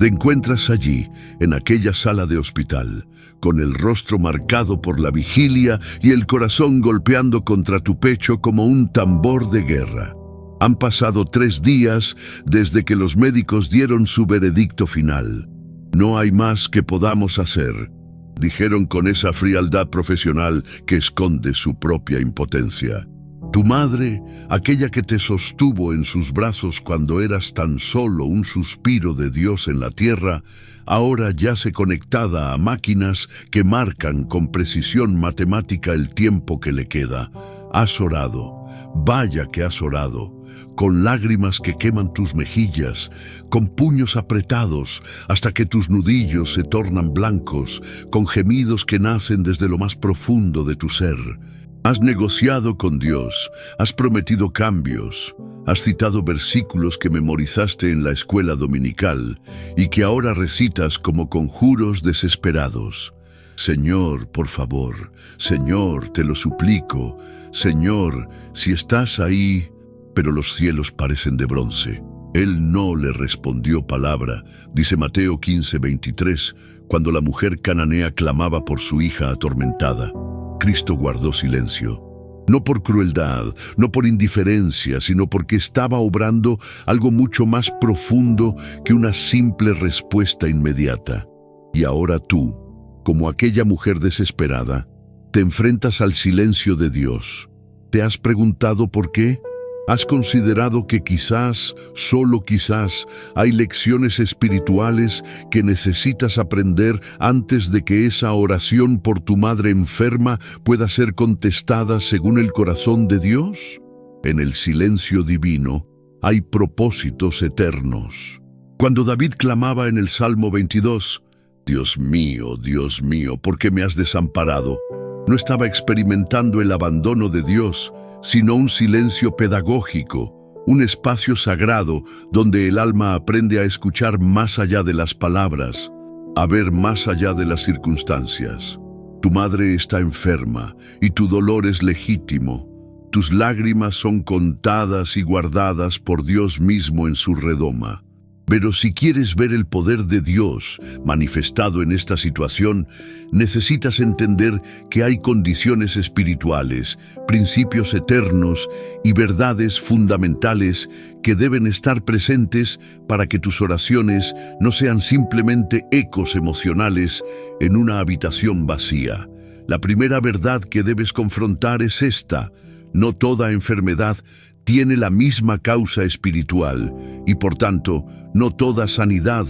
Te encuentras allí, en aquella sala de hospital, con el rostro marcado por la vigilia y el corazón golpeando contra tu pecho como un tambor de guerra. Han pasado 3 días desde que los médicos dieron su veredicto final. No hay más que podamos hacer, dijeron con esa frialdad profesional que esconde su propia impotencia. Tu madre, aquella que te sostuvo en sus brazos cuando eras tan solo un suspiro de Dios en la tierra, ahora yace conectada a máquinas que marcan con precisión matemática el tiempo que le queda. Has orado, vaya que has orado, con lágrimas que queman tus mejillas, con puños apretados hasta que tus nudillos se tornan blancos, con gemidos que nacen desde lo más profundo de tu ser. Has negociado con Dios, has prometido cambios, has citado versículos que memorizaste en la escuela dominical y que ahora recitas como conjuros desesperados. Señor, por favor, Señor, te lo suplico, Señor, si estás ahí, pero los cielos parecen de bronce. Él no le respondió palabra, dice Mateo 15:23, cuando la mujer cananea clamaba por su hija atormentada. Cristo guardó silencio, no por crueldad, no por indiferencia, sino porque estaba obrando algo mucho más profundo que una simple respuesta inmediata. Y ahora tú, como aquella mujer desesperada, te enfrentas al silencio de Dios. ¿Te has preguntado por qué? ¿Has considerado que quizás, solo quizás, hay lecciones espirituales que necesitas aprender antes de que esa oración por tu madre enferma pueda ser contestada según el corazón de Dios? En el silencio divino hay propósitos eternos. Cuando David clamaba en el Salmo 22, Dios mío, ¿por qué me has desamparado?, no estaba experimentando el abandono de Dios, sino un silencio pedagógico, un espacio sagrado donde el alma aprende a escuchar más allá de las palabras, a ver más allá de las circunstancias. Tu madre está enferma y tu dolor es legítimo. Tus lágrimas son contadas y guardadas por Dios mismo en su redoma. Pero si quieres ver el poder de Dios manifestado en esta situación, necesitas entender que hay condiciones espirituales, principios eternos y verdades fundamentales que deben estar presentes para que tus oraciones no sean simplemente ecos emocionales en una habitación vacía. La primera verdad que debes confrontar es esta: no toda enfermedad tiene la misma causa espiritual y, por tanto, no toda sanidad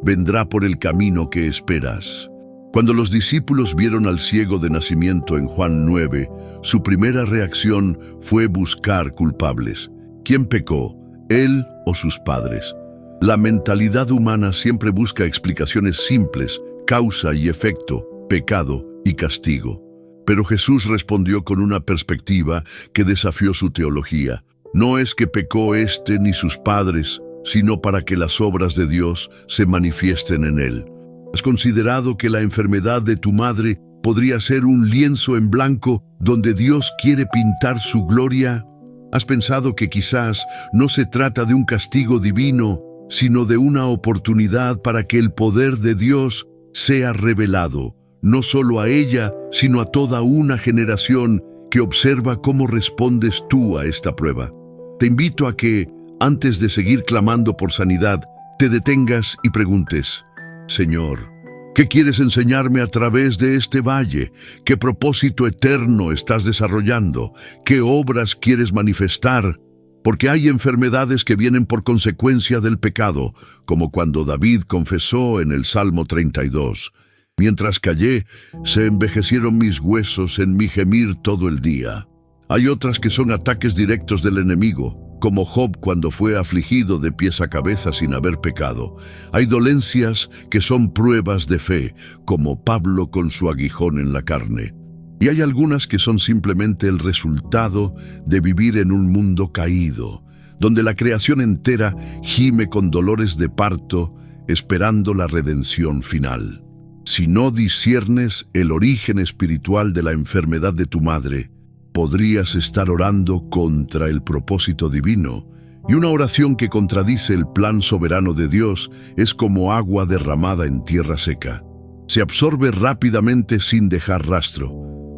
vendrá por el camino que esperas. Cuando los discípulos vieron al ciego de nacimiento en Juan 9, su primera reacción fue buscar culpables. ¿Quién pecó, él o sus padres? La mentalidad humana siempre busca explicaciones simples: causa y efecto, pecado y castigo. Pero Jesús respondió con una perspectiva que desafió su teología. No es que pecó éste ni sus padres, sino para que las obras de Dios se manifiesten en él. ¿Has considerado que la enfermedad de tu madre podría ser un lienzo en blanco donde Dios quiere pintar su gloria? ¿Has pensado que quizás no se trata de un castigo divino, sino de una oportunidad para que el poder de Dios sea revelado, no solo a ella, sino a toda una generación que observa cómo respondes tú a esta prueba? Te invito a que, antes de seguir clamando por sanidad, te detengas y preguntes: Señor, ¿qué quieres enseñarme a través de este valle? ¿Qué propósito eterno estás desarrollando? ¿Qué obras quieres manifestar? Porque hay enfermedades que vienen por consecuencia del pecado, como cuando David confesó en el Salmo 32. Mientras callé, se envejecieron mis huesos en mi gemir todo el día. Hay otras que son ataques directos del enemigo, como Job cuando fue afligido de pies a cabeza sin haber pecado. Hay dolencias que son pruebas de fe, como Pablo con su aguijón en la carne. Y hay algunas que son simplemente el resultado de vivir en un mundo caído, donde la creación entera gime con dolores de parto, esperando la redención final. Si no disciernes el origen espiritual de la enfermedad de tu madre, podrías estar orando contra el propósito divino Y una oración que contradice el plan soberano de Dios es como agua derramada en tierra seca. Se absorbe rápidamente sin dejar rastro.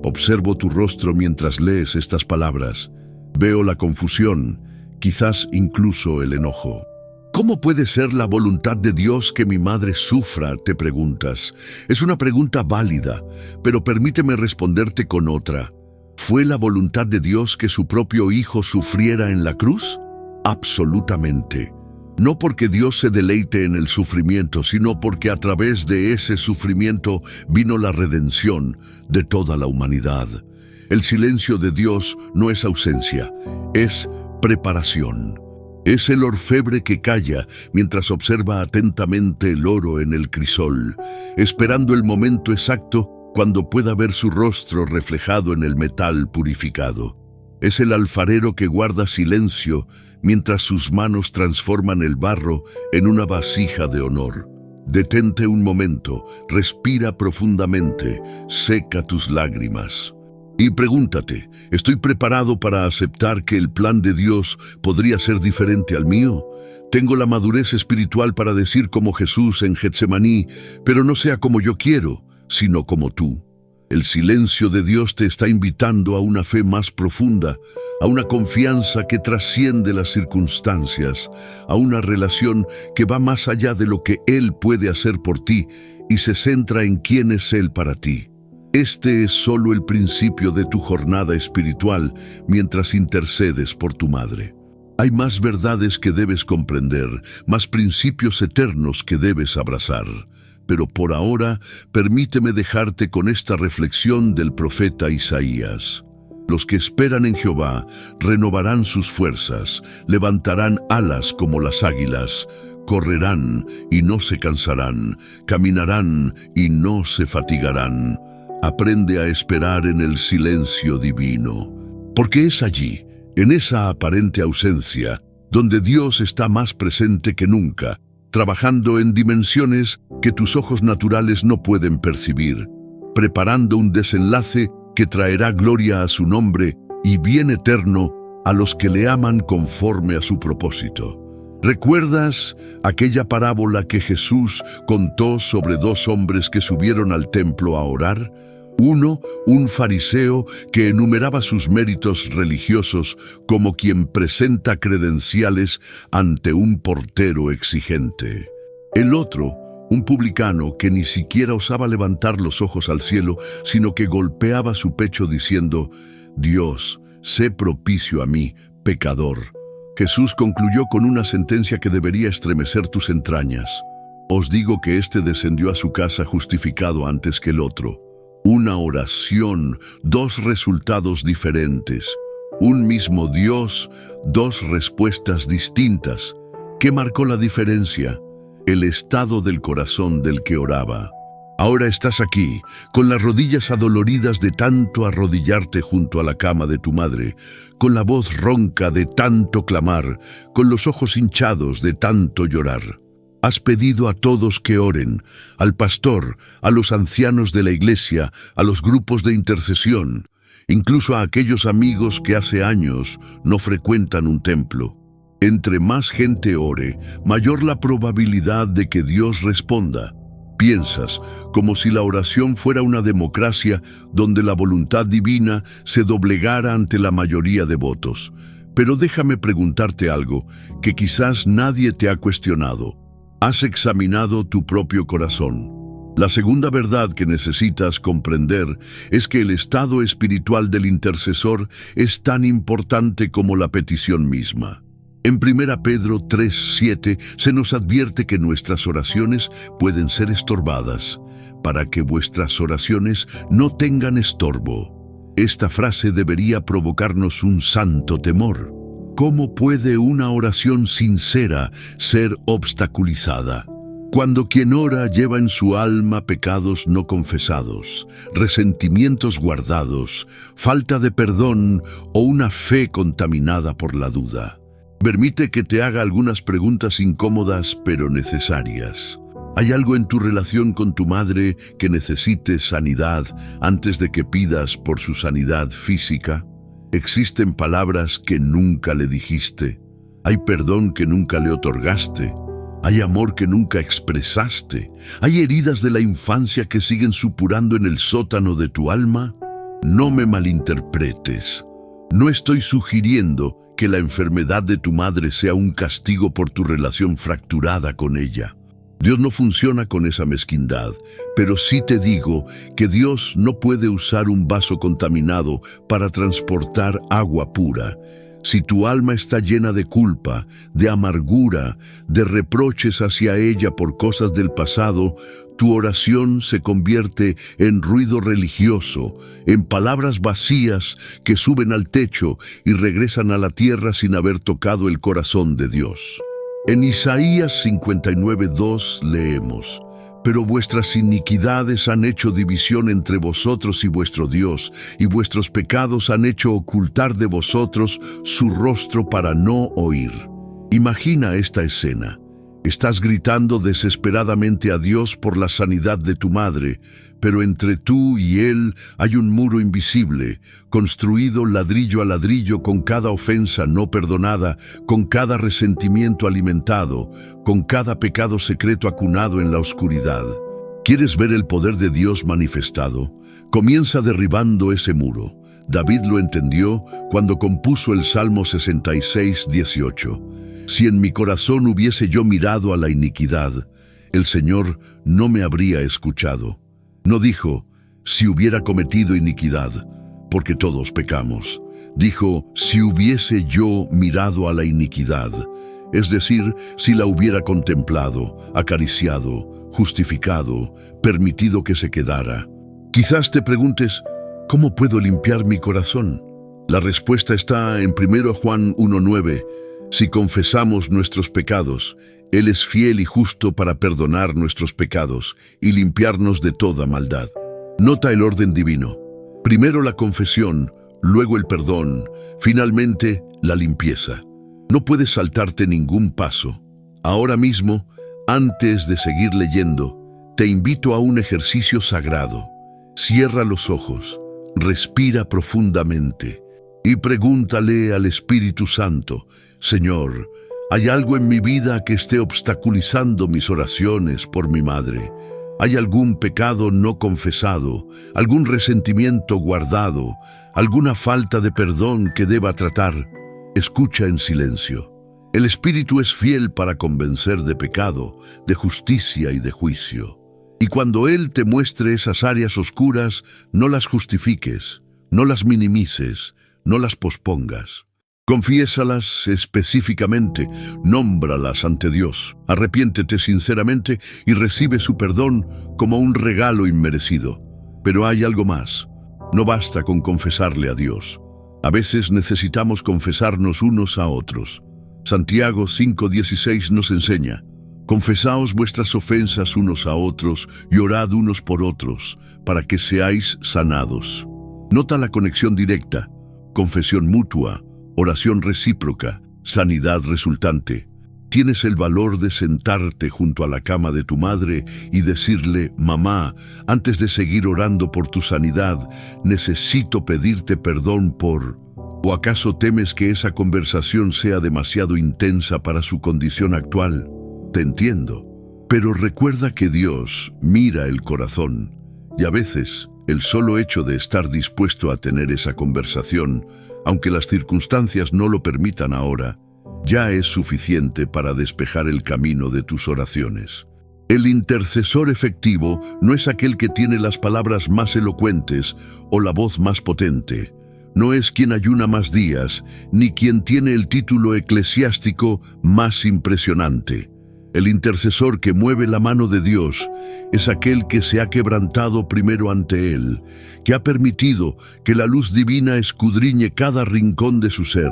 Observo tu rostro mientras lees estas palabras. Veo la confusión, quizás incluso el enojo. ¿Cómo puede ser la voluntad de Dios que mi madre sufra?, te preguntas. Es una pregunta válida, pero permíteme responderte con otra. ¿Fue la voluntad de Dios que su propio Hijo sufriera en la cruz? Absolutamente. No porque Dios se deleite en el sufrimiento, sino porque a través de ese sufrimiento vino la redención de toda la humanidad. El silencio de Dios no es ausencia, es preparación. Es el orfebre que calla mientras observa atentamente el oro en el crisol, esperando el momento exacto cuando pueda ver su rostro reflejado en el metal purificado. Es el alfarero que guarda silencio mientras sus manos transforman el barro en una vasija de honor. Detente un momento, respira profundamente, seca tus lágrimas. Y pregúntate, ¿estoy preparado para aceptar que el plan de Dios podría ser diferente al mío? Tengo la madurez espiritual para decir como Jesús en Getsemaní, pero no sea como yo quiero, sino como tú. El silencio de Dios te está invitando a una fe más profunda, a una confianza que trasciende las circunstancias, a una relación que va más allá de lo que Él puede hacer por ti y se centra en quién es Él para ti. Este es solo el principio de tu jornada espiritual mientras intercedes por tu madre. Hay más verdades que debes comprender, más principios eternos que debes abrazar. Pero por ahora, permíteme dejarte con esta reflexión del profeta Isaías. Los que esperan en Jehová renovarán sus fuerzas, levantarán alas como las águilas, correrán y no se cansarán, caminarán y no se fatigarán. Aprende a esperar en el silencio divino, porque es allí, en esa aparente ausencia, donde Dios está más presente que nunca, trabajando en dimensiones que tus ojos naturales no pueden percibir, preparando un desenlace que traerá gloria a su nombre y bien eterno a los que le aman conforme a su propósito. ¿Recuerdas aquella parábola que Jesús contó sobre dos hombres que subieron al templo a orar? Uno, un fariseo que enumeraba sus méritos religiosos como quien presenta credenciales ante un portero exigente. El otro, un publicano que ni siquiera osaba levantar los ojos al cielo, sino que golpeaba su pecho diciendo: «Dios, sé propicio a mí, pecador». Jesús concluyó con una sentencia que debería estremecer tus entrañas. Os digo que éste descendió a su casa justificado antes que el otro. Una oración, dos resultados diferentes. Un mismo Dios, dos respuestas distintas. ¿Qué marcó la diferencia? El estado del corazón del que oraba. Ahora estás aquí, con las rodillas adoloridas de tanto arrodillarte junto a la cama de tu madre, con la voz ronca de tanto clamar, con los ojos hinchados de tanto llorar. Has pedido a todos que oren, al pastor, a los ancianos de la iglesia, a los grupos de intercesión, incluso a aquellos amigos que hace años no frecuentan un templo. Entre más gente ore, mayor la probabilidad de que Dios responda. Piensas como si la oración fuera una democracia donde la voluntad divina se doblegara ante la mayoría de votos. Pero déjame preguntarte algo que quizás nadie te ha cuestionado. ¿Has examinado tu propio corazón? La segunda verdad que necesitas comprender es que el estado espiritual del intercesor es tan importante como la petición misma. En 1 Pedro 3:7 se nos advierte que nuestras oraciones pueden ser estorbadas, para que vuestras oraciones no tengan estorbo. Esta frase debería provocarnos un santo temor. ¿Cómo puede una oración sincera ser obstaculizada? Cuando quien ora lleva en su alma pecados no confesados, resentimientos guardados, falta de perdón o una fe contaminada por la duda. Permite que te haga algunas preguntas incómodas pero necesarias. ¿Hay algo en tu relación con tu madre que necesite sanidad antes de que pidas por su sanidad física? ¿Existen palabras que nunca le dijiste? Hay perdón que nunca le otorgaste. Hay amor que nunca expresaste. Hay heridas de la infancia que siguen supurando en el sótano de tu alma. No me malinterpretes. No estoy sugiriendo que la enfermedad de tu madre sea un castigo por tu relación fracturada con ella. Dios no funciona con esa mezquindad, pero sí te digo que Dios no puede usar un vaso contaminado para transportar agua pura. Si tu alma está llena de culpa, de amargura, de reproches hacia ella por cosas del pasado, tu oración se convierte en ruido religioso, en palabras vacías que suben al techo y regresan a la tierra sin haber tocado el corazón de Dios. En Isaías 59:2 leemos: pero vuestras iniquidades han hecho división entre vosotros y vuestro Dios, y vuestros pecados han hecho ocultar de vosotros su rostro para no oír. Imagina esta escena. Estás gritando desesperadamente a Dios por la sanidad de tu madre, pero entre tú y Él hay un muro invisible, construido ladrillo a ladrillo con cada ofensa no perdonada, con cada resentimiento alimentado, con cada pecado secreto acunado en la oscuridad. ¿Quieres ver el poder de Dios manifestado? Comienza derribando ese muro. David lo entendió cuando compuso el Salmo 66:18. Si en mi corazón hubiese yo mirado a la iniquidad, el Señor no me habría escuchado. No dijo, si hubiera cometido iniquidad, porque todos pecamos. Dijo, si hubiese yo mirado a la iniquidad, es decir, si la hubiera contemplado, acariciado, justificado, permitido que se quedara. Quizás te preguntes, ¿cómo puedo limpiar mi corazón? La respuesta está en 1 Juan 1:9. Si confesamos nuestros pecados, Él es fiel y justo para perdonar nuestros pecados y limpiarnos de toda maldad. Nota el orden divino. Primero la confesión, luego el perdón, finalmente la limpieza. No puedes saltarte ningún paso. Ahora mismo, antes de seguir leyendo, te invito a un ejercicio sagrado. Cierra los ojos, respira profundamente y pregúntale al Espíritu Santo: Señor, ¿hay algo en mi vida que esté obstaculizando mis oraciones por mi madre? ¿Hay algún pecado no confesado, algún resentimiento guardado, alguna falta de perdón que deba tratar? Escucha en silencio. El Espíritu es fiel para convencer de pecado, de justicia y de juicio. Y cuando Él te muestre esas áreas oscuras, no las justifiques, no las minimices, no las pospongas. Confiésalas específicamente, nómbralas ante Dios, arrepiéntete sinceramente y recibe su perdón como un regalo inmerecido. Pero hay algo más. No basta con confesarle a Dios. A veces necesitamos confesarnos unos a otros. Santiago 5:16 nos enseña: confesaos vuestras ofensas unos a otros y orad unos por otros, para que seáis sanados. Nota la conexión directa: confesión mutua, oración recíproca, sanidad resultante. Tienes el valor de sentarte junto a la cama de tu madre y decirle: mamá, antes de seguir orando por tu sanidad, necesito pedirte perdón por... ¿O acaso temes que esa conversación sea demasiado intensa para su condición actual? Te entiendo, pero recuerda que Dios mira el corazón, y a veces el solo hecho de estar dispuesto a tener esa conversación, aunque las circunstancias no lo permitan ahora, ya es suficiente para despejar el camino de tus oraciones. El intercesor efectivo no es aquel que tiene las palabras más elocuentes o la voz más potente. No es quien ayuna más días, ni quien tiene el título eclesiástico más impresionante. El intercesor que mueve la mano de Dios es aquel que se ha quebrantado primero ante Él, que ha permitido que la luz divina escudriñe cada rincón de su ser,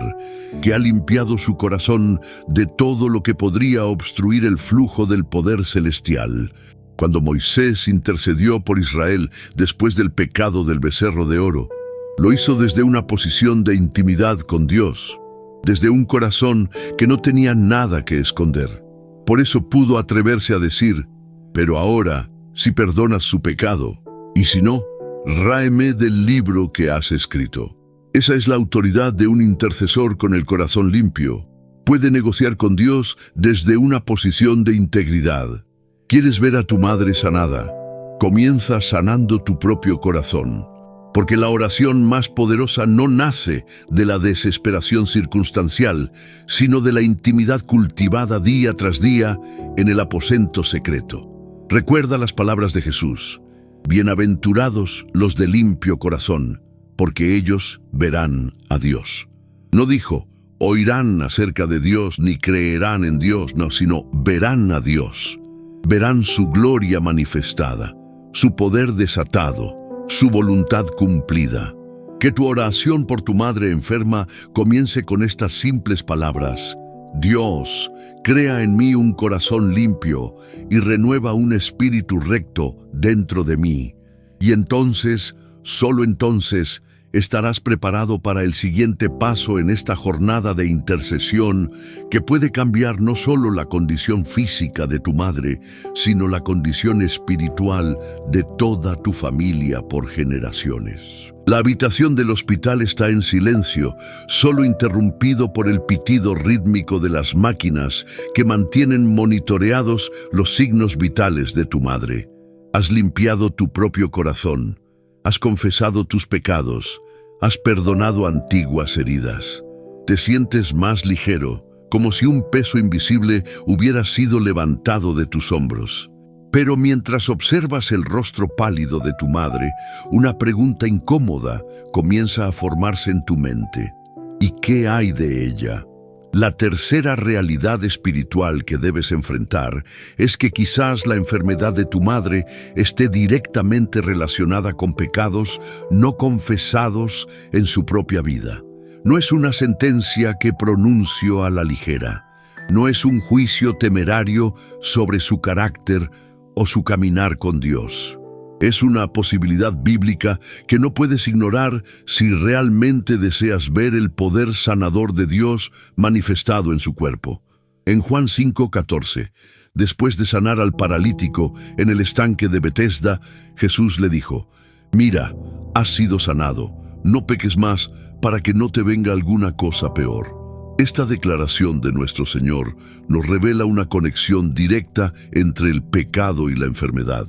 que ha limpiado su corazón de todo lo que podría obstruir el flujo del poder celestial. Cuando Moisés intercedió por Israel después del pecado del becerro de oro, lo hizo desde una posición de intimidad con Dios, desde un corazón que no tenía nada que esconder. Por eso pudo atreverse a decir: pero ahora, si perdonas su pecado, y si no, ráeme del libro que has escrito. Esa es la autoridad de un intercesor con el corazón limpio. puede negociar con Dios desde una posición de integridad. ¿Quieres ver a tu madre sanada? Comienza sanando tu propio corazón, porque la oración más poderosa no nace de la desesperación circunstancial, sino de la intimidad cultivada día tras día en el aposento secreto. Recuerda las palabras de Jesús: bienaventurados los de limpio corazón, porque ellos verán a Dios. No dijo, oirán acerca de Dios ni creerán en Dios, no, sino verán a Dios. Verán su gloria manifestada, su poder desatado, su voluntad cumplida. Que tu oración por tu madre enferma comience con estas simples palabras: Dios, crea en mí un corazón limpio y renueva un espíritu recto dentro de mí. Y entonces, solo entonces, estarás preparado para el siguiente paso en esta jornada de intercesión que puede cambiar no solo la condición física de tu madre, sino la condición espiritual de toda tu familia por generaciones. La habitación del hospital está en silencio, solo interrumpido por el pitido rítmico de las máquinas que mantienen monitoreados los signos vitales de tu madre. Has limpiado tu propio corazón, has confesado tus pecados, has perdonado antiguas heridas. Te sientes más ligero, como si un peso invisible hubiera sido levantado de tus hombros. Pero mientras observas el rostro pálido de tu madre, una pregunta incómoda comienza a formarse en tu mente. ¿Y qué hay de ella? La tercera realidad espiritual que debes enfrentar es que quizás la enfermedad de tu madre esté directamente relacionada con pecados no confesados en su propia vida. No es una sentencia que pronuncio a la ligera. No es un juicio temerario sobre su carácter o su caminar con Dios. Es una posibilidad bíblica que no puedes ignorar si realmente deseas ver el poder sanador de Dios manifestado en su cuerpo. En Juan 5:14, después de sanar al paralítico en el estanque de Betesda, Jesús le dijo: «Mira, has sido sanado, no peques más para que no te venga alguna cosa peor». Esta declaración de nuestro Señor nos revela una conexión directa entre el pecado y la enfermedad.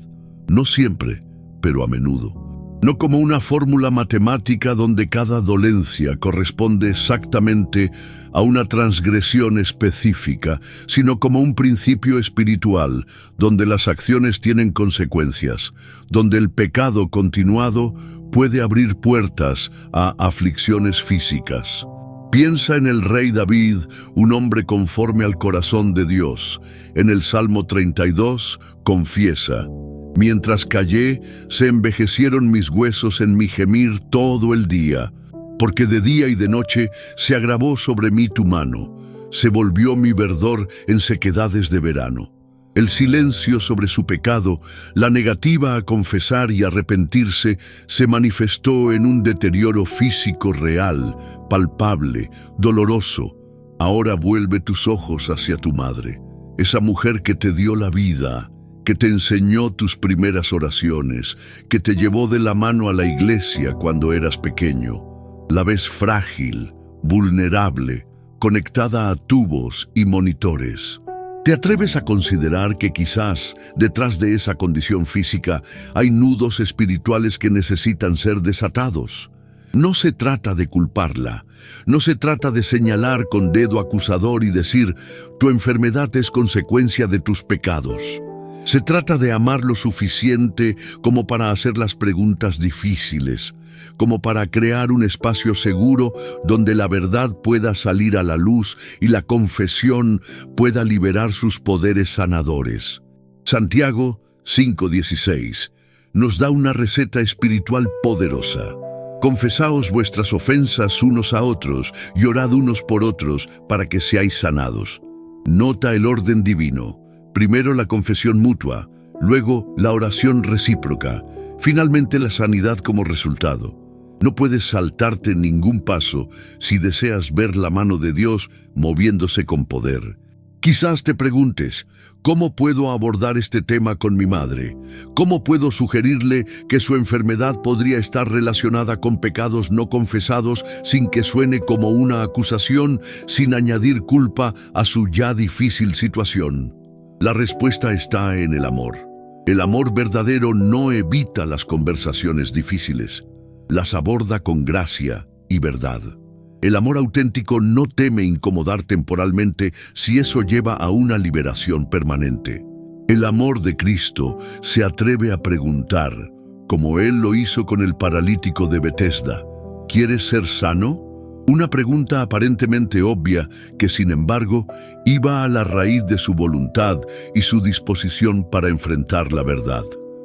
No siempre, pero a menudo. No como una fórmula matemática donde cada dolencia corresponde exactamente a una transgresión específica, sino como un principio espiritual, donde las acciones tienen consecuencias, donde el pecado continuado puede abrir puertas a aflicciones físicas. Piensa en el rey David, un hombre conforme al corazón de Dios. En el Salmo 32 confiesa: «Mientras callé, se envejecieron mis huesos en mi gemir todo el día, porque de día y de noche se agravó sobre mí tu mano, se volvió mi verdor en sequedades de verano». El silencio sobre su pecado, la negativa a confesar y arrepentirse, se manifestó en un deterioro físico real, palpable, doloroso. Ahora vuelve tus ojos hacia tu madre, esa mujer que te dio la vida, que te enseñó tus primeras oraciones, que te llevó de la mano a la iglesia cuando eras pequeño. La ves frágil, vulnerable, conectada a tubos y monitores. ¿Te atreves a considerar que quizás detrás de esa condición física hay nudos espirituales que necesitan ser desatados? No se trata de culparla, no se trata de señalar con dedo acusador y decir: tu enfermedad es consecuencia de tus pecados. Se trata de amar lo suficiente como para hacer las preguntas difíciles, como para crear un espacio seguro donde la verdad pueda salir a la luz y la confesión pueda liberar sus poderes sanadores. Santiago 5:16 nos da una receta espiritual poderosa. Confesaos vuestras ofensas unos a otros y orad unos por otros para que seáis sanados. Nota el orden divino. Primero la confesión mutua, luego la oración recíproca, finalmente la sanidad como resultado. No puedes saltarte ningún paso si deseas ver la mano de Dios moviéndose con poder. Quizás te preguntes, ¿cómo puedo abordar este tema con mi madre? ¿Cómo puedo sugerirle que su enfermedad podría estar relacionada con pecados no confesados sin que suene como una acusación, sin añadir culpa a su ya difícil situación? La respuesta está en el amor. El amor verdadero no evita las conversaciones difíciles, las aborda con gracia y verdad. El amor auténtico no teme incomodar temporalmente si eso lleva a una liberación permanente. El amor de Cristo se atreve a preguntar, como Él lo hizo con el paralítico de Betesda, ¿quieres ser sano? Una pregunta aparentemente obvia que, sin embargo, iba a la raíz de su voluntad y su disposición para enfrentar la verdad.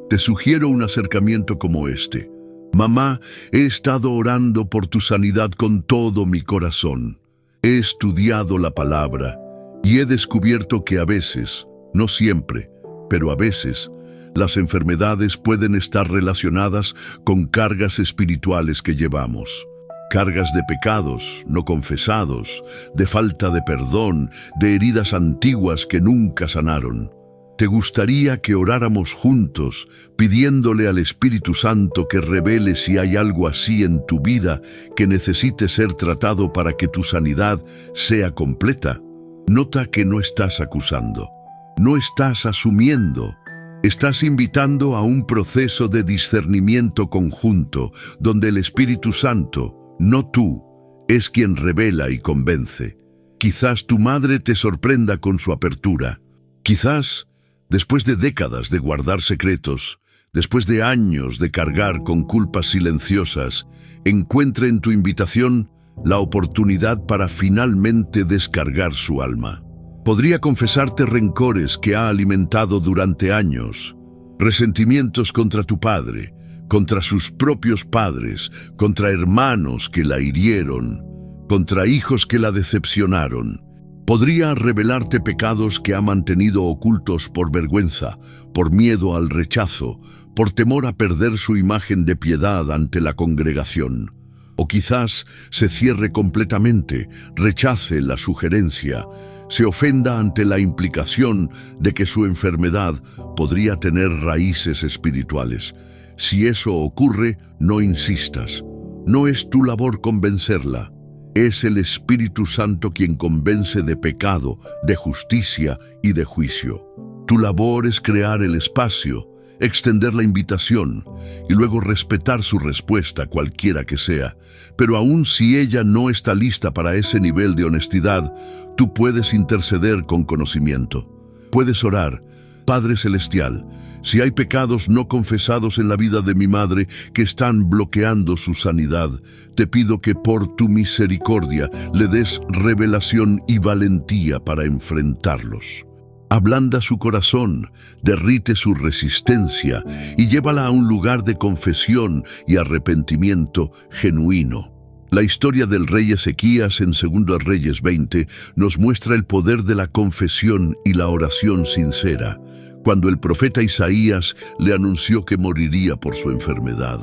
Te sugiero un acercamiento como este. Mamá, he estado orando por tu sanidad con todo mi corazón. He estudiado la palabra y he descubierto que a veces, no siempre, pero a veces, las enfermedades pueden estar relacionadas con cargas espirituales que llevamos. Cargas de pecados no confesados, de falta de perdón, de heridas antiguas que nunca sanaron. ¿Te gustaría que oráramos juntos, pidiéndole al Espíritu Santo que revele si hay algo así en tu vida que necesite ser tratado para que tu sanidad sea completa? Nota que no estás acusando, no estás asumiendo. Estás invitando a un proceso de discernimiento conjunto, donde el Espíritu Santo, no tú, es quien revela y convence. Quizás tu madre te sorprenda con su apertura. Quizás, después de décadas de guardar secretos, después de años de cargar con culpas silenciosas, encuentre en tu invitación la oportunidad para finalmente descargar su alma. Podría confesarte rencores que ha alimentado durante años, resentimientos contra tu padre, contra sus propios padres, contra hermanos que la hirieron, contra hijos que la decepcionaron. Podría revelarte pecados que ha mantenido ocultos por vergüenza, por miedo al rechazo, por temor a perder su imagen de piedad ante la congregación. O quizás se cierre completamente, rechace la sugerencia, se ofenda ante la implicación de que su enfermedad podría tener raíces espirituales. Si eso ocurre, no insistas. No es tu labor convencerla. Es el Espíritu Santo quien convence de pecado, de justicia y de juicio. Tu labor es crear el espacio, extender la invitación y luego respetar su respuesta, cualquiera que sea. Pero aun si ella no está lista para ese nivel de honestidad, tú puedes interceder con conocimiento. Puedes orar: Padre Celestial, si hay pecados no confesados en la vida de mi madre que están bloqueando su sanidad, te pido que por tu misericordia le des revelación y valentía para enfrentarlos. Ablanda su corazón, derrite su resistencia y llévala a un lugar de confesión y arrepentimiento genuino. La historia del rey Ezequías en 2 Reyes 20 nos muestra el poder de la confesión y la oración sincera, cuando el profeta Isaías le anunció que moriría por su enfermedad.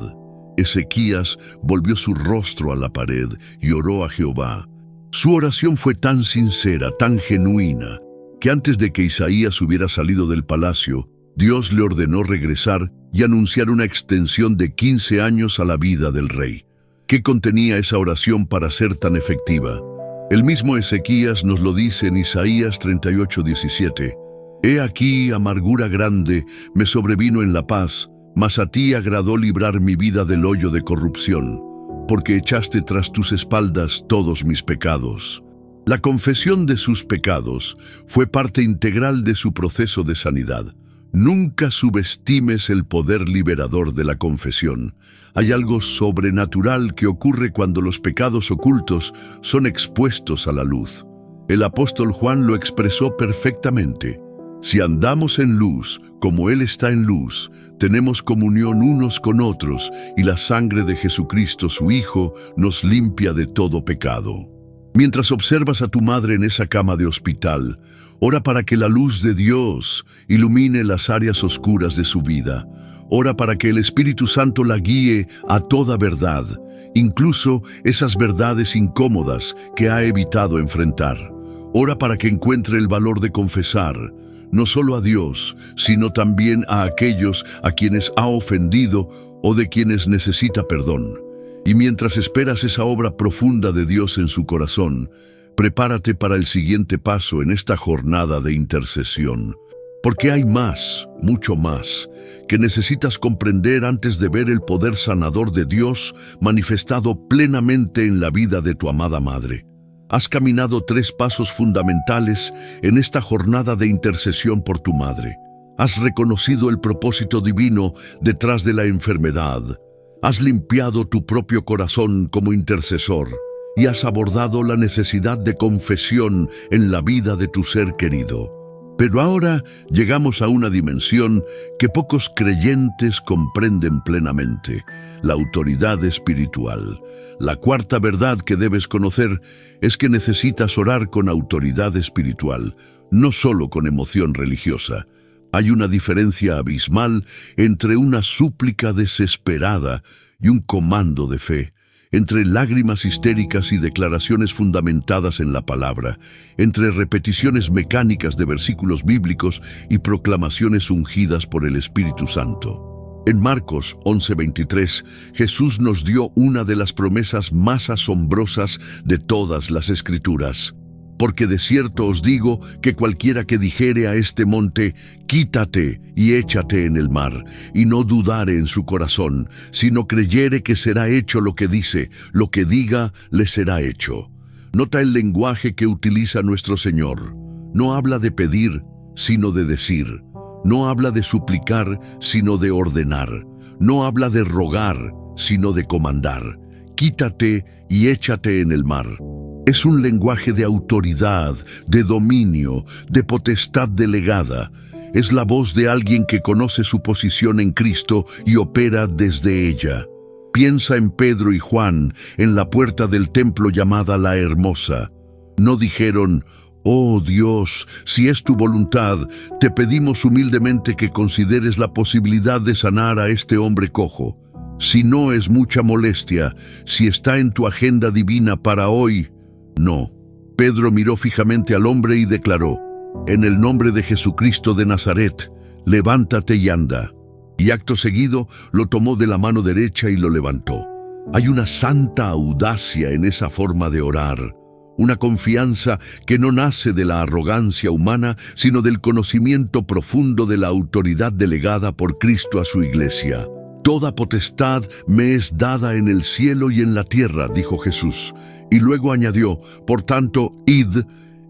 Ezequías volvió su rostro a la pared y oró a Jehová. Su oración fue tan sincera, tan genuina, que antes de que Isaías hubiera salido del palacio, Dios le ordenó regresar y anunciar una extensión de 15 años a la vida del rey. ¿Qué contenía esa oración para ser tan efectiva? El mismo Ezequías nos lo dice en Isaías 38:17. He aquí amargura grande me sobrevino en la paz, mas a ti agradó librar mi vida del hoyo de corrupción, porque echaste tras tus espaldas todos mis pecados. La confesión de sus pecados fue parte integral de su proceso de sanidad. Nunca subestimes el poder liberador de la confesión. Hay algo sobrenatural que ocurre cuando los pecados ocultos son expuestos a la luz. El apóstol Juan lo expresó perfectamente. Si andamos en luz, como Él está en luz, tenemos comunión unos con otros, y la sangre de Jesucristo, su Hijo, nos limpia de todo pecado. Mientras observas a tu madre en esa cama de hospital, ora para que la luz de Dios ilumine las áreas oscuras de su vida. Ora para que el Espíritu Santo la guíe a toda verdad, incluso esas verdades incómodas que ha evitado enfrentar. Ora para que encuentre el valor de confesar, no solo a Dios, sino también a aquellos a quienes ha ofendido o de quienes necesita perdón. Y mientras esperas esa obra profunda de Dios en su corazón, prepárate para el siguiente paso en esta jornada de intercesión. Porque hay más, mucho más, que necesitas comprender antes de ver el poder sanador de Dios manifestado plenamente en la vida de tu amada madre. Has caminado 3 pasos fundamentales en esta jornada de intercesión por tu madre. Has reconocido el propósito divino detrás de la enfermedad. Has limpiado tu propio corazón como intercesor y has abordado la necesidad de confesión en la vida de tu ser querido. Pero ahora llegamos a una dimensión que pocos creyentes comprenden plenamente: la autoridad espiritual. La cuarta verdad que debes conocer es que necesitas orar con autoridad espiritual, no solo con emoción religiosa. Hay una diferencia abismal entre una súplica desesperada y un comando de fe, entre lágrimas histéricas y declaraciones fundamentadas en la palabra, entre repeticiones mecánicas de versículos bíblicos y proclamaciones ungidas por el Espíritu Santo. En Marcos 11:23, Jesús nos dio una de las promesas más asombrosas de todas las Escrituras. Porque de cierto os digo que cualquiera que dijere a este monte, quítate y échate en el mar, y no dudare en su corazón, sino creyere que será hecho lo que dice, lo que diga le será hecho. Nota el lenguaje que utiliza nuestro Señor. No habla de pedir, sino de decir. No habla de suplicar, sino de ordenar. No habla de rogar, sino de comandar. Quítate y échate en el mar. Es un lenguaje de autoridad, de dominio, de potestad delegada. Es la voz de alguien que conoce su posición en Cristo y opera desde ella. Piensa en Pedro y Juan, en la puerta del templo llamada la Hermosa. No dijeron: «Oh Dios, si es tu voluntad, te pedimos humildemente que consideres la posibilidad de sanar a este hombre cojo. Si no es mucha molestia, si está en tu agenda divina para hoy». No. Pedro miró fijamente al hombre y declaró: «En el nombre de Jesucristo de Nazaret, levántate y anda». Y acto seguido lo tomó de la mano derecha y lo levantó. Hay una santa audacia en esa forma de orar, una confianza que no nace de la arrogancia humana, sino del conocimiento profundo de la autoridad delegada por Cristo a su iglesia. «Toda potestad me es dada en el cielo y en la tierra», dijo Jesús. Y luego añadió: «Por tanto, id».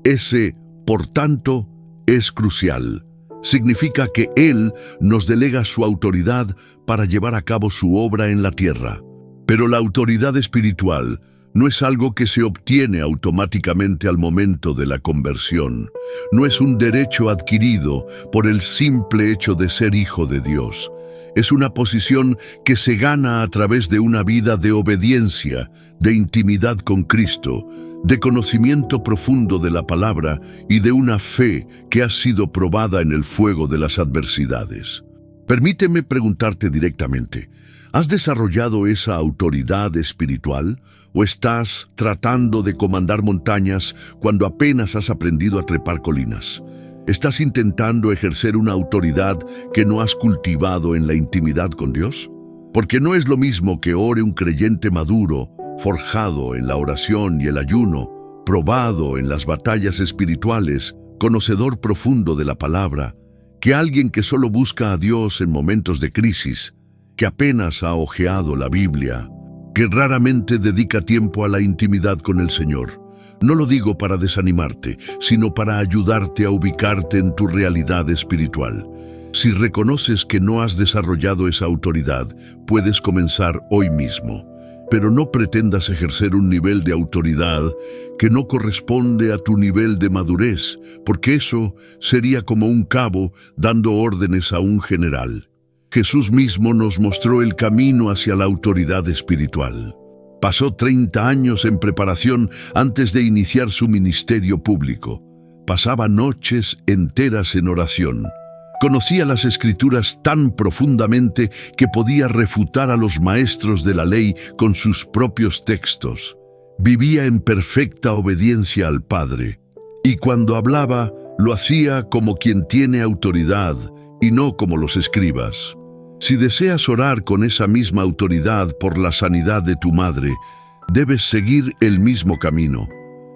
Ese «por tanto» es crucial. Significa que Él nos delega su autoridad para llevar a cabo su obra en la tierra. Pero la autoridad espiritual no es algo que se obtiene automáticamente al momento de la conversión. No es un derecho adquirido por el simple hecho de ser hijo de Dios. Es una posición que se gana a través de una vida de obediencia, de intimidad con Cristo, de conocimiento profundo de la palabra y de una fe que ha sido probada en el fuego de las adversidades. Permíteme preguntarte directamente: ¿has desarrollado esa autoridad espiritual o estás tratando de comandar montañas cuando apenas has aprendido a trepar colinas? ¿Estás intentando ejercer una autoridad que no has cultivado en la intimidad con Dios? Porque no es lo mismo que ore un creyente maduro, forjado en la oración y el ayuno, probado en las batallas espirituales, conocedor profundo de la palabra, que alguien que solo busca a Dios en momentos de crisis, que apenas ha hojeado la Biblia, que raramente dedica tiempo a la intimidad con el Señor. No lo digo para desanimarte, sino para ayudarte a ubicarte en tu realidad espiritual. Si reconoces que no has desarrollado esa autoridad, puedes comenzar hoy mismo. Pero no pretendas ejercer un nivel de autoridad que no corresponde a tu nivel de madurez, porque eso sería como un cabo dando órdenes a un general. Jesús mismo nos mostró el camino hacia la autoridad espiritual. Pasó 30 años en preparación antes de iniciar su ministerio público. Pasaba noches enteras en oración. Conocía las Escrituras tan profundamente que podía refutar a los maestros de la ley con sus propios textos. Vivía en perfecta obediencia al Padre. Y cuando hablaba, lo hacía como quien tiene autoridad y no como los escribas. Si deseas orar con esa misma autoridad por la sanidad de tu madre, debes seguir el mismo camino.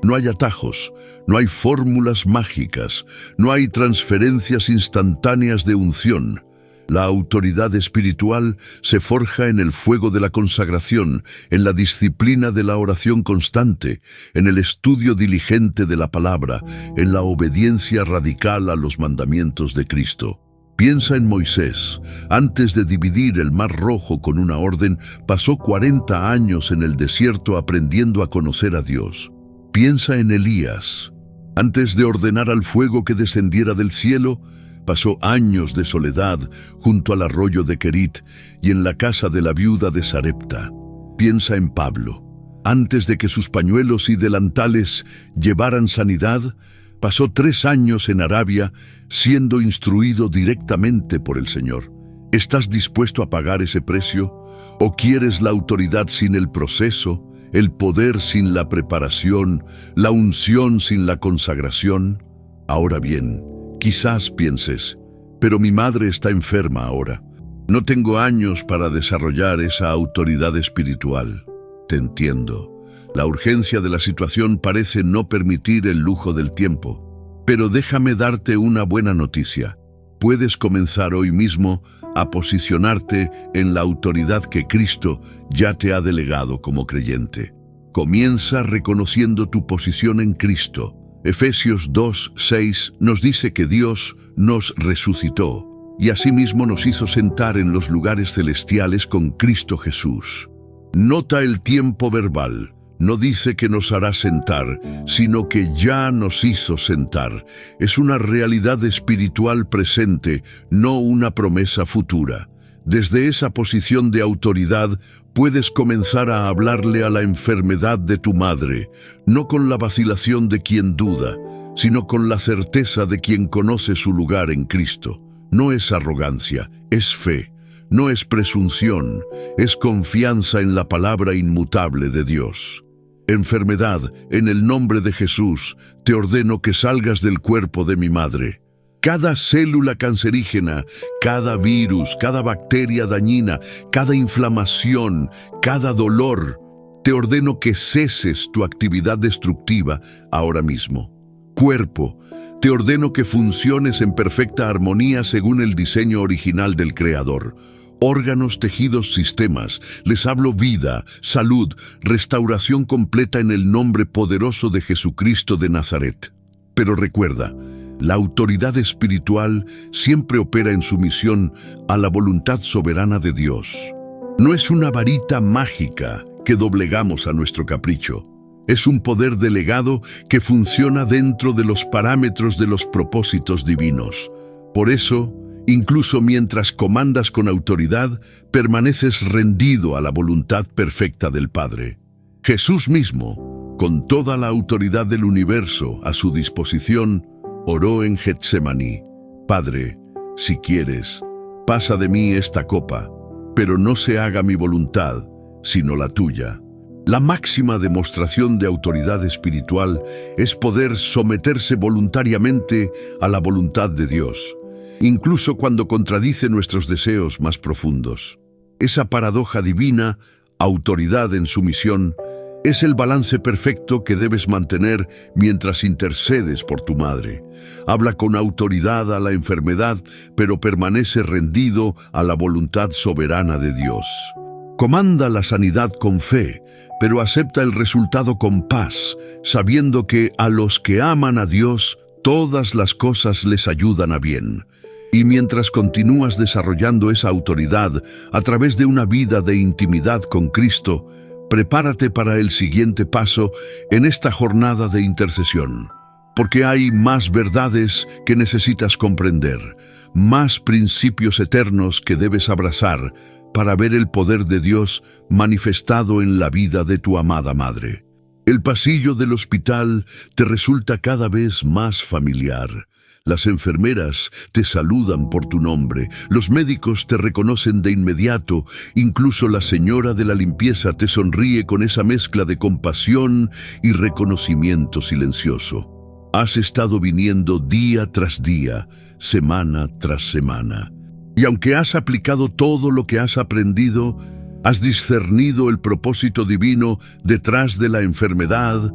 No hay atajos, no hay fórmulas mágicas, no hay transferencias instantáneas de unción. La autoridad espiritual se forja en el fuego de la consagración, en la disciplina de la oración constante, en el estudio diligente de la palabra, en la obediencia radical a los mandamientos de Cristo. Piensa en Moisés. Antes de dividir el Mar Rojo con una orden, pasó 40 años en el desierto aprendiendo a conocer a Dios. Piensa en Elías. Antes de ordenar al fuego que descendiera del cielo, pasó años de soledad junto al arroyo de Querit y en la casa de la viuda de Sarepta. Piensa en Pablo. Antes de que sus pañuelos y delantales llevaran sanidad, pasó 3 años en Arabia siendo instruido directamente por el Señor. ¿Estás dispuesto a pagar ese precio? ¿O quieres la autoridad sin el proceso, el poder sin la preparación, la unción sin la consagración? Ahora bien, quizás pienses, pero mi madre está enferma ahora. No tengo años para desarrollar esa autoridad espiritual. Te entiendo. La urgencia de la situación parece no permitir el lujo del tiempo. Pero déjame darte una buena noticia. Puedes comenzar hoy mismo a posicionarte en la autoridad que Cristo ya te ha delegado como creyente. Comienza reconociendo tu posición en Cristo. Efesios 2:6 nos dice que Dios nos resucitó y asimismo nos hizo sentar en los lugares celestiales con Cristo Jesús. Nota el tiempo verbal. No dice que nos hará sentar, sino que ya nos hizo sentar. Es una realidad espiritual presente, no una promesa futura. Desde esa posición de autoridad puedes comenzar a hablarle a la enfermedad de tu madre, no con la vacilación de quien duda, sino con la certeza de quien conoce su lugar en Cristo. No es arrogancia, es fe. No es presunción, es confianza en la palabra inmutable de Dios. Enfermedad, en el nombre de Jesús, te ordeno que salgas del cuerpo de mi madre. Cada célula cancerígena, cada virus, cada bacteria dañina, cada inflamación, cada dolor, te ordeno que ceses tu actividad destructiva ahora mismo. Cuerpo, te ordeno que funciones en perfecta armonía según el diseño original del Creador. Órganos, tejidos, sistemas, les hablo vida, salud, restauración completa en el nombre poderoso de Jesucristo de Nazaret. Pero recuerda, la autoridad espiritual siempre opera en sumisión a la voluntad soberana de Dios. No es una varita mágica que doblegamos a nuestro capricho. Es un poder delegado que funciona dentro de los parámetros de los propósitos divinos. Por eso, incluso mientras comandas con autoridad, permaneces rendido a la voluntad perfecta del Padre. Jesús mismo, con toda la autoridad del universo a su disposición, oró en Getsemaní: Padre, si quieres, pasa de mí esta copa, pero no se haga mi voluntad, sino la tuya. La máxima demostración de autoridad espiritual es poder someterse voluntariamente a la voluntad de Dios, incluso cuando contradice nuestros deseos más profundos. Esa paradoja divina, autoridad en sumisión, es el balance perfecto que debes mantener mientras intercedes por tu madre. Habla con autoridad a la enfermedad, pero permanece rendido a la voluntad soberana de Dios. Comanda la sanidad con fe, pero acepta el resultado con paz, sabiendo que a los que aman a Dios, todas las cosas les ayudan a bien. Y mientras continúas desarrollando esa autoridad a través de una vida de intimidad con Cristo, prepárate para el siguiente paso en esta jornada de intercesión, porque hay más verdades que necesitas comprender, más principios eternos que debes abrazar para ver el poder de Dios manifestado en la vida de tu amada madre. El pasillo del hospital te resulta cada vez más familiar. Las enfermeras te saludan por tu nombre, los médicos te reconocen de inmediato, incluso la señora de la limpieza te sonríe con esa mezcla de compasión y reconocimiento silencioso. Has estado viniendo día tras día, semana tras semana. Y aunque has aplicado todo lo que has aprendido, has discernido el propósito divino detrás de la enfermedad,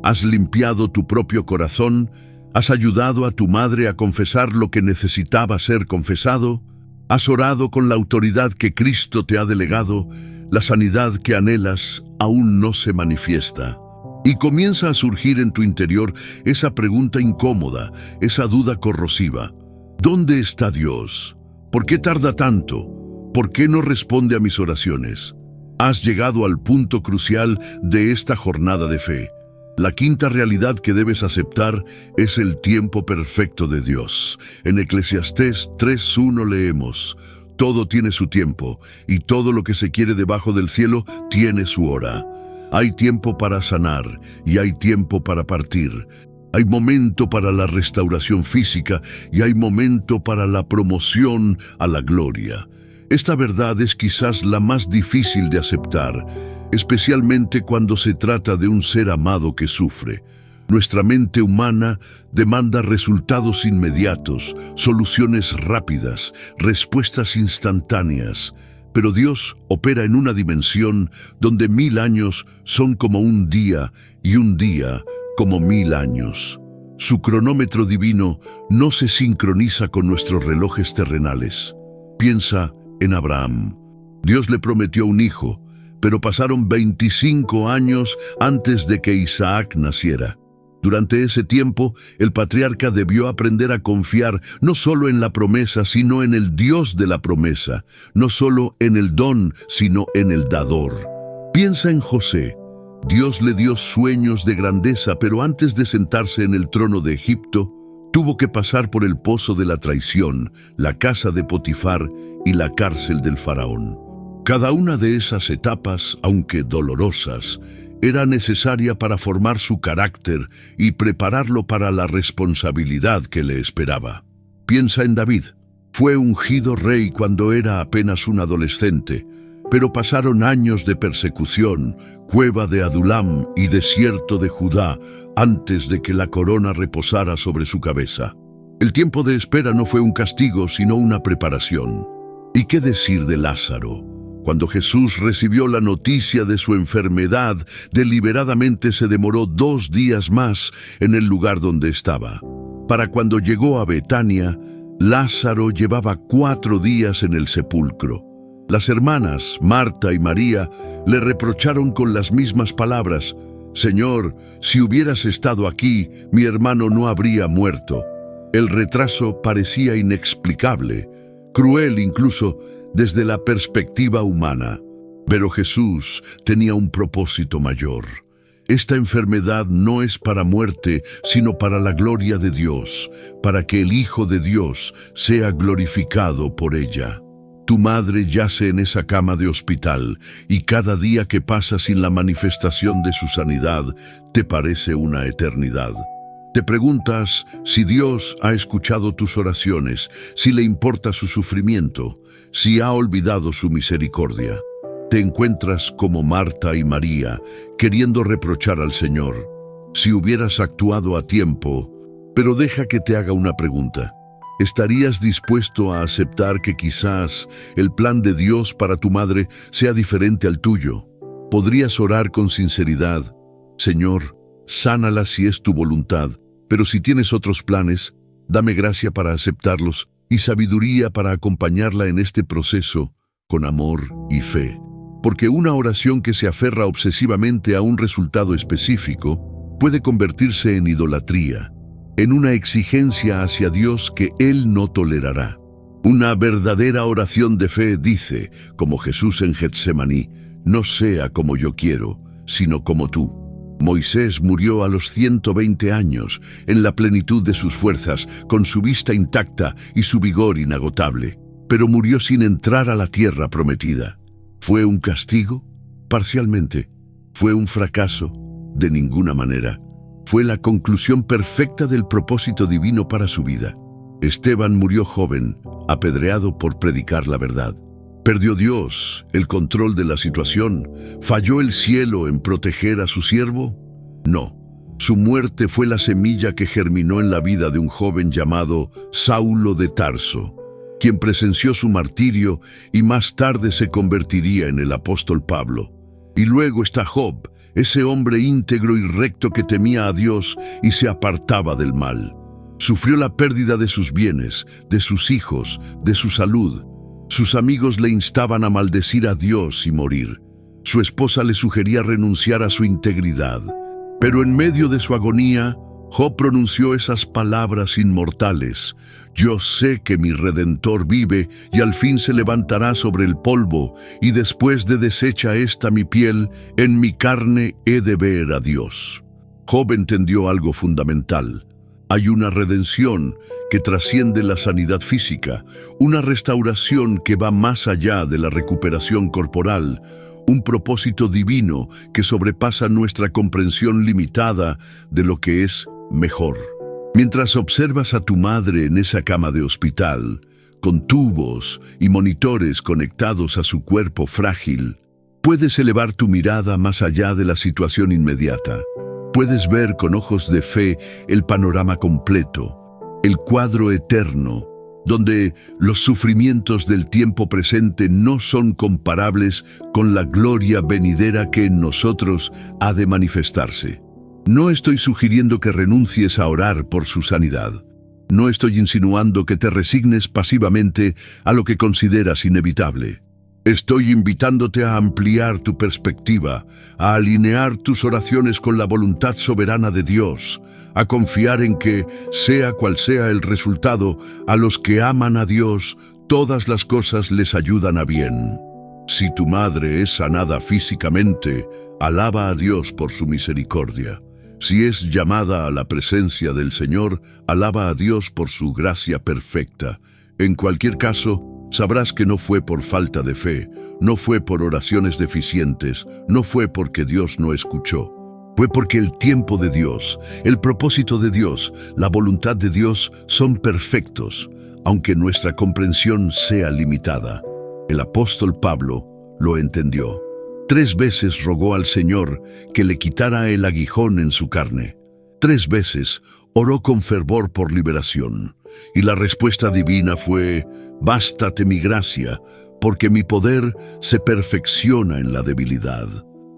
has limpiado tu propio corazón, has ayudado a tu madre a confesar lo que necesitaba ser confesado, has orado con la autoridad que Cristo te ha delegado, la sanidad que anhelas aún no se manifiesta. Y comienza a surgir en tu interior esa pregunta incómoda, esa duda corrosiva. ¿Dónde está Dios? ¿Por qué tarda tanto? ¿Por qué no responde a mis oraciones? Has llegado al punto crucial de esta jornada de fe. La quinta realidad que debes aceptar es el tiempo perfecto de Dios. En Eclesiastés 3:1 leemos: todo tiene su tiempo, y todo lo que se quiere debajo del cielo tiene su hora. Hay tiempo para sanar y hay tiempo para partir. Hay momento para la restauración física y hay momento para la promoción a la gloria. Esta verdad es quizás la más difícil de aceptar, especialmente cuando se trata de un ser amado que sufre. Nuestra mente humana demanda resultados inmediatos, soluciones rápidas, respuestas instantáneas. Pero Dios opera en una dimensión donde 1000 años son como un día y un día como 1000 años. Su cronómetro divino no se sincroniza con nuestros relojes terrenales. Piensa en Abraham. Dios le prometió un hijo, pero pasaron 25 años antes de que Isaac naciera. Durante ese tiempo, el patriarca debió aprender a confiar no solo en la promesa, sino en el Dios de la promesa, no solo en el don, sino en el dador. Piensa en José. Dios le dio sueños de grandeza, pero antes de sentarse en el trono de Egipto, tuvo que pasar por el pozo de la traición, la casa de Potifar y la cárcel del faraón. Cada una de esas etapas, aunque dolorosas, era necesaria para formar su carácter y prepararlo para la responsabilidad que le esperaba. Piensa en David. Fue ungido rey cuando era apenas un adolescente, pero pasaron años de persecución, cueva de Adulam y desierto de Judá, antes de que la corona reposara sobre su cabeza. El tiempo de espera no fue un castigo, sino una preparación. ¿Y qué decir de Lázaro? Cuando Jesús recibió la noticia de su enfermedad, deliberadamente se demoró 2 días más en el lugar donde estaba. Para cuando llegó a Betania, Lázaro llevaba 4 días en el sepulcro. Las hermanas, Marta y María, le reprocharon con las mismas palabras: «Señor, si hubieras estado aquí, mi hermano no habría muerto». El retraso parecía inexplicable, cruel incluso desde la perspectiva humana. Pero Jesús tenía un propósito mayor. Esta enfermedad no es para muerte, sino para la gloria de Dios, para que el Hijo de Dios sea glorificado por ella. Tu madre yace en esa cama de hospital, y cada día que pasa sin la manifestación de su sanidad te parece una eternidad. Te preguntas si Dios ha escuchado tus oraciones, si le importa su sufrimiento, si ha olvidado su misericordia. Te encuentras como Marta y María, queriendo reprochar al Señor. Si hubieras actuado a tiempo, pero deja que te haga una pregunta. ¿Estarías dispuesto a aceptar que quizás el plan de Dios para tu madre sea diferente al tuyo? ¿Podrías orar con sinceridad? Señor, sánala si es tu voluntad, pero si tienes otros planes, dame gracia para aceptarlos y sabiduría para acompañarla en este proceso con amor y fe. Porque una oración que se aferra obsesivamente a un resultado específico puede convertirse en idolatría, en una exigencia hacia Dios que Él no tolerará. Una verdadera oración de fe dice, como Jesús en Getsemaní: «No sea como yo quiero, sino como tú». Moisés murió a los 120 años, en la plenitud de sus fuerzas, con su vista intacta y su vigor inagotable, pero murió sin entrar a la tierra prometida. ¿Fue un castigo? Parcialmente. ¿Fue un fracaso? De ninguna manera. Fue la conclusión perfecta del propósito divino para su vida. Esteban murió joven, apedreado por predicar la verdad. ¿Perdió Dios el control de la situación? ¿Falló el cielo en proteger a su siervo? No. Su muerte fue la semilla que germinó en la vida de un joven llamado Saulo de Tarso, quien presenció su martirio y más tarde se convertiría en el apóstol Pablo. Y luego está Job, ese hombre íntegro y recto que temía a Dios y se apartaba del mal. Sufrió la pérdida de sus bienes, de sus hijos, de su salud. Sus amigos le instaban a maldecir a Dios y morir. Su esposa le sugería renunciar a su integridad. Pero en medio de su agonía, Job pronunció esas palabras inmortales: «Yo sé que mi Redentor vive y al fin se levantará sobre el polvo, y después de deshecha esta mi piel, en mi carne he de ver a Dios». Job entendió algo fundamental. Hay una redención que trasciende la sanidad física, una restauración que va más allá de la recuperación corporal, un propósito divino que sobrepasa nuestra comprensión limitada de lo que es mejor. Mientras observas a tu madre en esa cama de hospital, con tubos y monitores conectados a su cuerpo frágil, puedes elevar tu mirada más allá de la situación inmediata. Puedes ver con ojos de fe el panorama completo, el cuadro eterno, donde los sufrimientos del tiempo presente no son comparables con la gloria venidera que en nosotros ha de manifestarse. No estoy sugiriendo que renuncies a orar por su sanidad. No estoy insinuando que te resignes pasivamente a lo que consideras inevitable. Estoy invitándote a ampliar tu perspectiva, a alinear tus oraciones con la voluntad soberana de Dios, a confiar en que, sea cual sea el resultado, a los que aman a Dios, todas las cosas les ayudan a bien. Si tu madre es sanada físicamente, alaba a Dios por su misericordia. Si es llamada a la presencia del Señor, alaba a Dios por su gracia perfecta. En cualquier caso, sabrás que no fue por falta de fe, no fue por oraciones deficientes, no fue porque Dios no escuchó. Fue porque el tiempo de Dios, el propósito de Dios, la voluntad de Dios son perfectos, aunque nuestra comprensión sea limitada. El apóstol Pablo lo entendió. 3 veces rogó al Señor que le quitara el aguijón en su carne. 3 veces oró con fervor por liberación. Y la respuesta divina fue: «Bástate mi gracia, porque mi poder se perfecciona en la debilidad».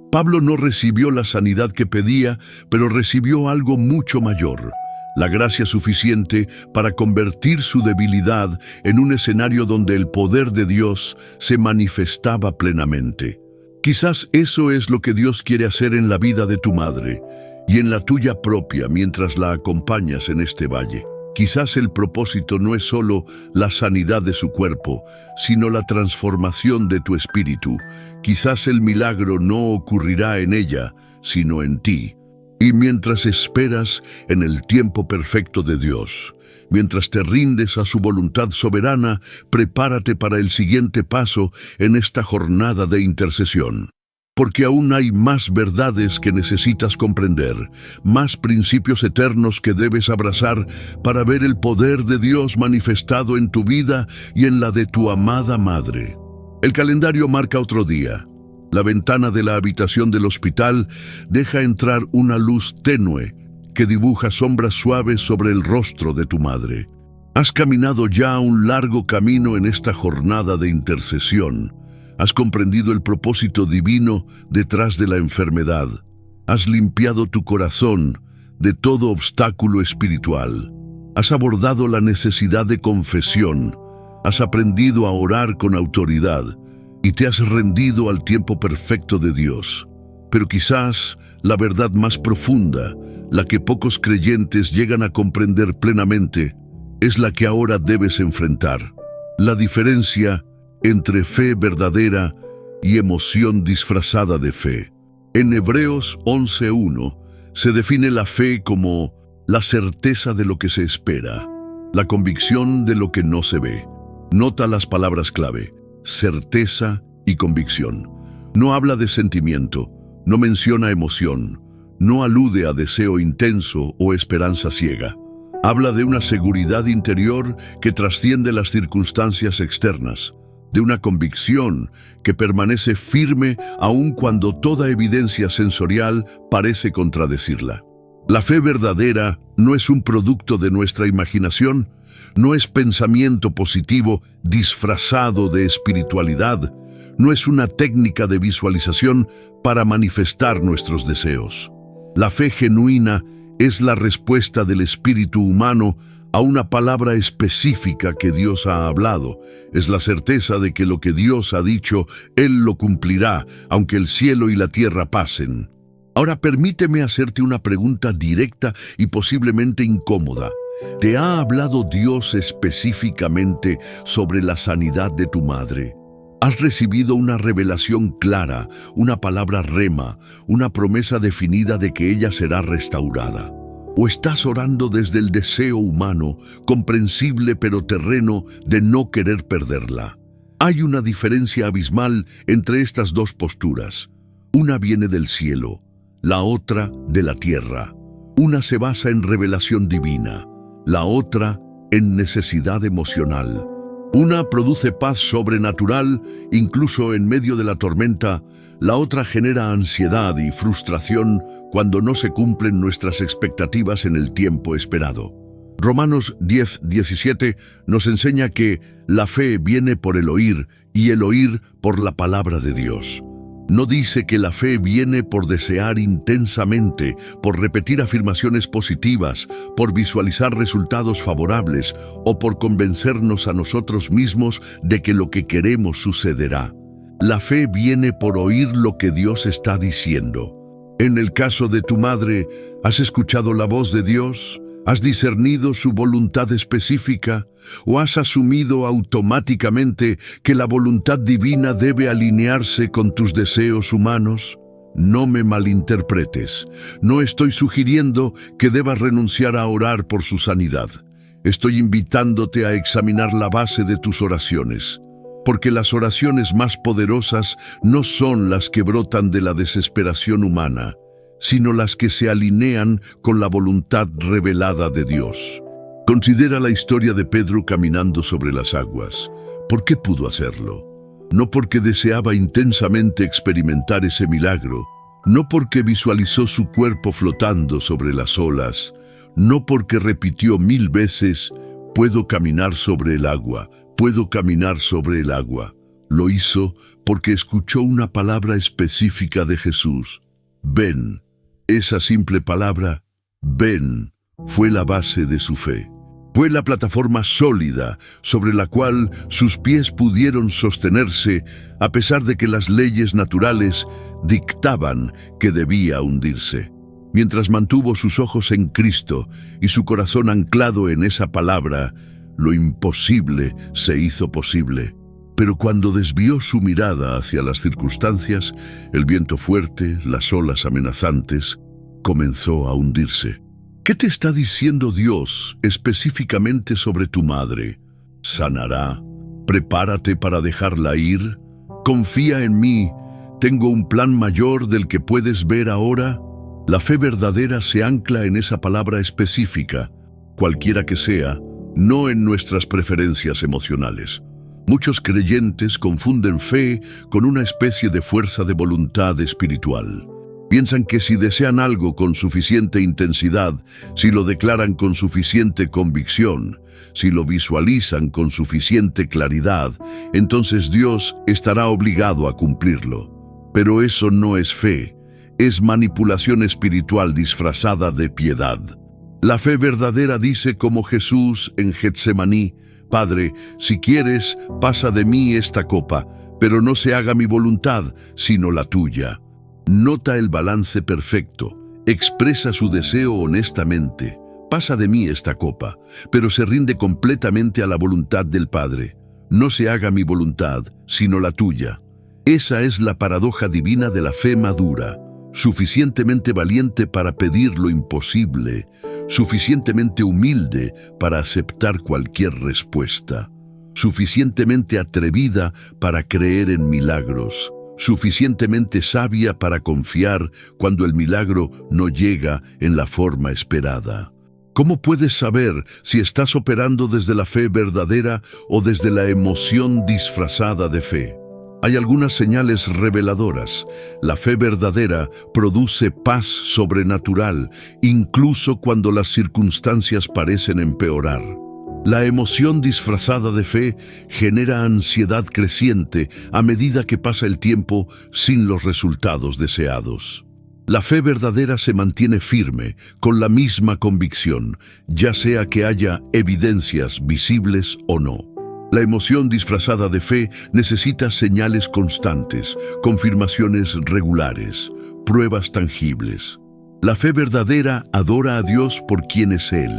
Pablo no recibió la sanidad que pedía, pero recibió algo mucho mayor: la gracia suficiente para convertir su debilidad en un escenario donde el poder de Dios se manifestaba plenamente. Quizás eso es lo que Dios quiere hacer en la vida de tu madre y en la tuya propia mientras la acompañas en este valle. Quizás el propósito no es solo la sanidad de su cuerpo, sino la transformación de tu espíritu. Quizás el milagro no ocurrirá en ella, sino en ti. Y mientras esperas en el tiempo perfecto de Dios, mientras te rindes a su voluntad soberana, prepárate para el siguiente paso en esta jornada de intercesión. Porque aún hay más verdades que necesitas comprender, más principios eternos que debes abrazar para ver el poder de Dios manifestado en tu vida y en la de tu amada madre. El calendario marca otro día. La ventana de la habitación del hospital deja entrar una luz tenue que dibuja sombras suaves sobre el rostro de tu madre. Has caminado ya un largo camino en esta jornada de intercesión. Has comprendido el propósito divino detrás de la enfermedad. Has limpiado tu corazón de todo obstáculo espiritual. Has abordado la necesidad de confesión. Has aprendido a orar con autoridad y te has rendido al tiempo perfecto de Dios. Pero quizás la verdad más profunda, la que pocos creyentes llegan a comprender plenamente, es la que ahora debes enfrentar. La diferencia entre fe verdadera y emoción disfrazada de fe. En Hebreos 11:1 se define la fe como la certeza de lo que se espera, la convicción de lo que no se ve. Nota las palabras clave: certeza y convicción. No habla de sentimiento, no menciona emoción, no alude a deseo intenso o esperanza ciega. Habla de una seguridad interior que trasciende las circunstancias externas, de una convicción que permanece firme aun cuando toda evidencia sensorial parece contradecirla. La fe verdadera no es un producto de nuestra imaginación, no es pensamiento positivo disfrazado de espiritualidad, no es una técnica de visualización para manifestar nuestros deseos. La fe genuina es la respuesta del espíritu humano a una palabra específica que Dios ha hablado. Es la certeza de que lo que Dios ha dicho, Él lo cumplirá, aunque el cielo y la tierra pasen. Ahora permíteme hacerte una pregunta directa y posiblemente incómoda. ¿Te ha hablado Dios específicamente sobre la sanidad de tu madre? ¿Has recibido una revelación clara, una palabra rema, una promesa definida de que ella será restaurada? ¿O estás orando desde el deseo humano, comprensible pero terreno, de no querer perderla? Hay una diferencia abismal entre estas dos posturas. Una viene del cielo, la otra de la tierra. Una se basa en revelación divina, la otra en necesidad emocional. Una produce paz sobrenatural, incluso en medio de la tormenta. La otra genera ansiedad y frustración cuando no se cumplen nuestras expectativas en el tiempo esperado. Romanos 10:17 nos enseña que la fe viene por el oír y el oír por la palabra de Dios. No dice que la fe viene por desear intensamente, por repetir afirmaciones positivas, por visualizar resultados favorables o por convencernos a nosotros mismos de que lo que queremos sucederá. La fe viene por oír lo que Dios está diciendo. En el caso de tu madre, ¿has escuchado la voz de Dios? ¿Has discernido su voluntad específica? ¿O has asumido automáticamente que la voluntad divina debe alinearse con tus deseos humanos? No me malinterpretes. No estoy sugiriendo que debas renunciar a orar por su sanidad. Estoy invitándote a examinar la base de tus oraciones. Porque las oraciones más poderosas no son las que brotan de la desesperación humana, sino las que se alinean con la voluntad revelada de Dios. Considera la historia de Pedro caminando sobre las aguas. ¿Por qué pudo hacerlo? No porque deseaba intensamente experimentar ese milagro, no porque visualizó su cuerpo flotando sobre las olas, no porque repitió 1000 veces, puedo caminar sobre el agua, puedo caminar sobre el agua. Lo hizo porque escuchó una palabra específica de Jesús. Ven. Esa simple palabra, ven, fue la base de su fe. Fue la plataforma sólida sobre la cual sus pies pudieron sostenerse a pesar de que las leyes naturales dictaban que debía hundirse. Mientras mantuvo sus ojos en Cristo y su corazón anclado en esa palabra, lo imposible se hizo posible. Pero cuando desvió su mirada hacia las circunstancias, el viento fuerte, las olas amenazantes, comenzó a hundirse. ¿Qué te está diciendo Dios específicamente sobre tu madre? ¿Sanará? ¿Prepárate para dejarla ir? ¿Confía en mí? ¿Tengo un plan mayor del que puedes ver ahora? La fe verdadera se ancla en esa palabra específica, cualquiera que sea, no en nuestras preferencias emocionales. Muchos creyentes confunden fe con una especie de fuerza de voluntad espiritual. Piensan que si desean algo con suficiente intensidad, si lo declaran con suficiente convicción, si lo visualizan con suficiente claridad, entonces Dios estará obligado a cumplirlo. Pero eso no es fe, es manipulación espiritual disfrazada de piedad. La fe verdadera dice como Jesús en Getsemaní: Padre, si quieres, pasa de mí esta copa, pero no se haga mi voluntad, sino la tuya. Nota el balance perfecto, expresa su deseo honestamente. Pasa de mí esta copa, pero se rinde completamente a la voluntad del Padre. No se haga mi voluntad, sino la tuya. Esa es la paradoja divina de la fe madura, suficientemente valiente para pedir lo imposible, suficientemente humilde para aceptar cualquier respuesta, suficientemente atrevida para creer en milagros, suficientemente sabia para confiar cuando el milagro no llega en la forma esperada. ¿Cómo puedes saber si estás operando desde la fe verdadera o desde la emoción disfrazada de fe? Hay algunas señales reveladoras. La fe verdadera produce paz sobrenatural, incluso cuando las circunstancias parecen empeorar. La emoción disfrazada de fe genera ansiedad creciente a medida que pasa el tiempo sin los resultados deseados. La fe verdadera se mantiene firme, con la misma convicción, ya sea que haya evidencias visibles o no. La emoción disfrazada de fe necesita señales constantes, confirmaciones regulares, pruebas tangibles. La fe verdadera adora a Dios por quien es Él,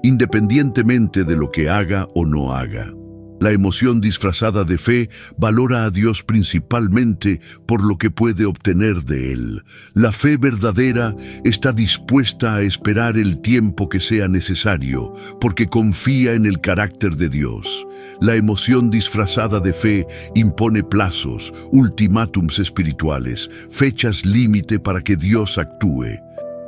independientemente de lo que haga o no haga. La emoción disfrazada de fe valora a Dios principalmente por lo que puede obtener de Él. La fe verdadera está dispuesta a esperar el tiempo que sea necesario, porque confía en el carácter de Dios. La emoción disfrazada de fe impone plazos, ultimátums espirituales, fechas límite para que Dios actúe.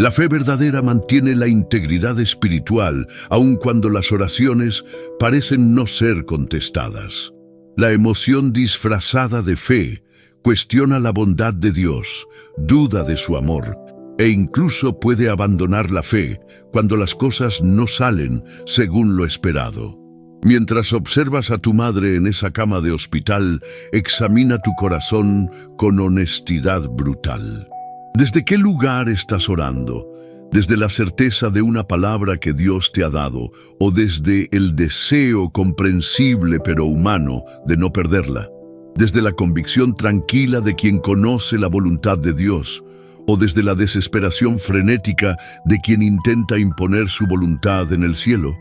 La fe verdadera mantiene la integridad espiritual, aun cuando las oraciones parecen no ser contestadas. La emoción disfrazada de fe cuestiona la bondad de Dios, duda de su amor, e incluso puede abandonar la fe cuando las cosas no salen según lo esperado. Mientras observas a tu madre en esa cama de hospital, examina tu corazón con honestidad brutal. ¿Desde qué lugar estás orando? ¿Desde la certeza de una palabra que Dios te ha dado o desde el deseo comprensible pero humano de no perderla? ¿Desde la convicción tranquila de quien conoce la voluntad de Dios o desde la desesperación frenética de quien intenta imponer su voluntad en el cielo?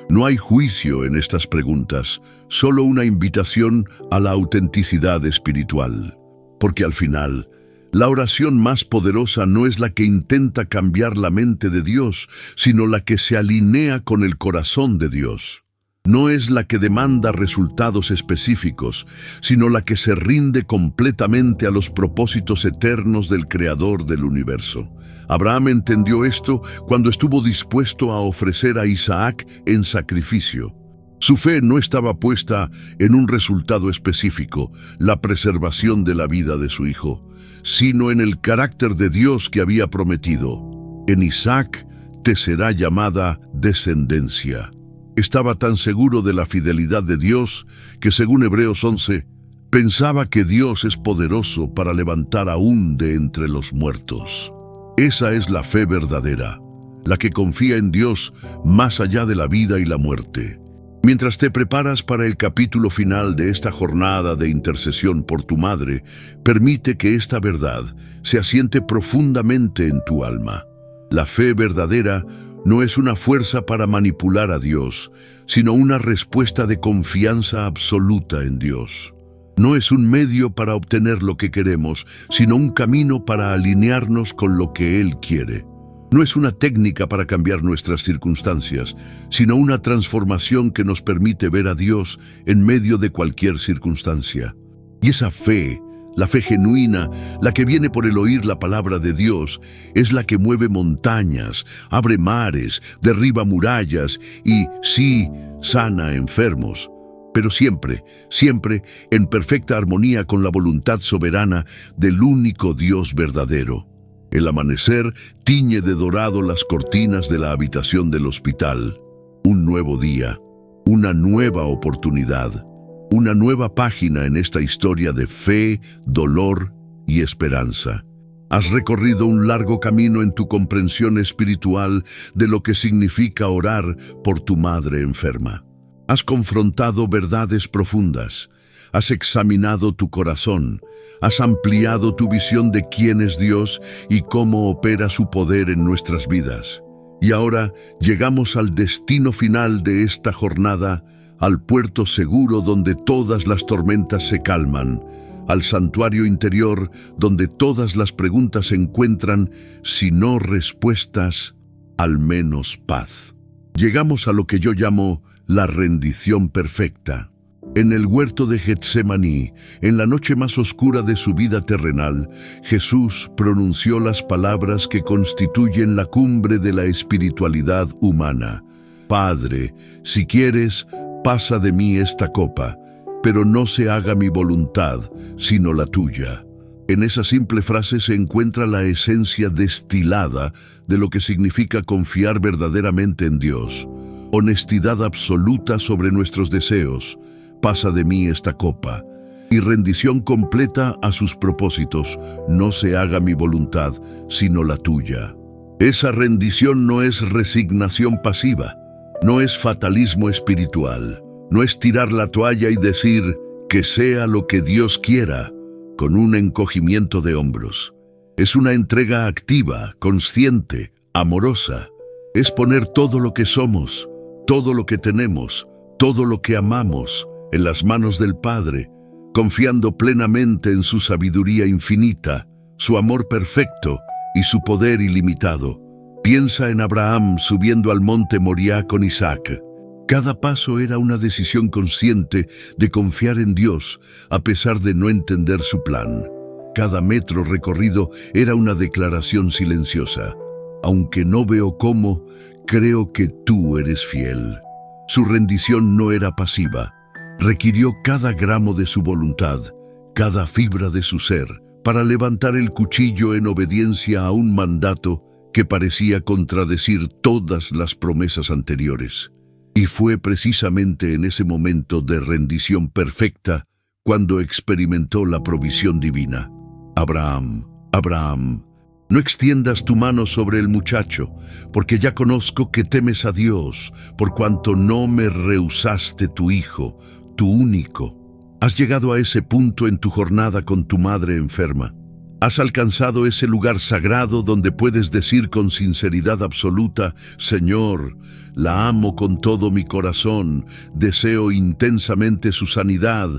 No hay juicio en estas preguntas, solo una invitación a la autenticidad espiritual. Porque al final, la oración más poderosa no es la que intenta cambiar la mente de Dios, sino la que se alinea con el corazón de Dios. No es la que demanda resultados específicos, sino la que se rinde completamente a los propósitos eternos del Creador del universo. Abraham entendió esto cuando estuvo dispuesto a ofrecer a Isaac en sacrificio. Su fe no estaba puesta en un resultado específico, la preservación de la vida de su hijo, sino en el carácter de Dios que había prometido. En Isaac te será llamada descendencia. Estaba tan seguro de la fidelidad de Dios que, según Hebreos 11, pensaba que Dios es poderoso para levantar aún de entre los muertos. Esa es la fe verdadera, la que confía en Dios más allá de la vida y la muerte. Mientras te preparas para el capítulo final de esta jornada de intercesión por tu madre, permite que esta verdad se asiente profundamente en tu alma. La fe verdadera no es una fuerza para manipular a Dios, sino una respuesta de confianza absoluta en Dios. No es un medio para obtener lo que queremos, sino un camino para alinearnos con lo que Él quiere. No es una técnica para cambiar nuestras circunstancias, sino una transformación que nos permite ver a Dios en medio de cualquier circunstancia. Y esa fe, la fe genuina, la que viene por el oír la palabra de Dios, es la que mueve montañas, abre mares, derriba murallas y, sí, sana enfermos. Pero siempre, siempre en perfecta armonía con la voluntad soberana del único Dios verdadero. El amanecer tiñe de dorado las cortinas de la habitación del hospital. Un nuevo día, una nueva oportunidad, una nueva página en esta historia de fe, dolor y esperanza. Has recorrido un largo camino en tu comprensión espiritual de lo que significa orar por tu madre enferma. Has confrontado verdades profundas, has examinado tu corazón, has ampliado tu visión de quién es Dios y cómo opera su poder en nuestras vidas. Y ahora llegamos al destino final de esta jornada, al puerto seguro donde todas las tormentas se calman, al santuario interior donde todas las preguntas encuentran, si no respuestas, al menos paz. Llegamos a lo que yo llamo la rendición perfecta. En el huerto de Getsemaní, en la noche más oscura de su vida terrenal, Jesús pronunció las palabras que constituyen la cumbre de la espiritualidad humana. Padre, si quieres, pasa de mí esta copa. pero no se haga mi voluntad, sino la tuya. En esa simple frase se encuentra la esencia destilada de lo que significa confiar verdaderamente en Dios. Honestidad absoluta sobre nuestros deseos. Pasa de mí esta copa. Y rendición completa a sus propósitos. No se haga mi voluntad, sino la tuya. Esa rendición no es resignación pasiva, no es fatalismo espiritual, no es tirar la toalla y decir que sea lo que Dios quiera, con un encogimiento de hombros. Es una entrega activa, consciente, amorosa. Es poner todo lo que somos, todo lo que tenemos, todo lo que amamos en las manos del Padre, confiando plenamente en su sabiduría infinita, su amor perfecto y su poder ilimitado. Piensa en Abraham subiendo al monte Moriah con Isaac. Cada paso era una decisión consciente de confiar en Dios a pesar de no entender su plan. Cada metro recorrido era una declaración silenciosa. Aunque no veo cómo, creo que tú eres fiel. Su rendición no era pasiva. Requirió cada gramo de su voluntad, cada fibra de su ser, para levantar el cuchillo en obediencia a un mandato que parecía contradecir todas las promesas anteriores. Y fue precisamente en ese momento de rendición perfecta cuando experimentó la provisión divina. Abraham, Abraham, no extiendas tu mano sobre el muchacho, porque ya conozco que temes a Dios, por cuanto no me rehusaste tu hijo, tu único. Has llegado a ese punto en tu jornada con tu madre enferma. Has alcanzado ese lugar sagrado donde puedes decir con sinceridad absoluta: Señor, la amo con todo mi corazón, deseo intensamente su sanidad,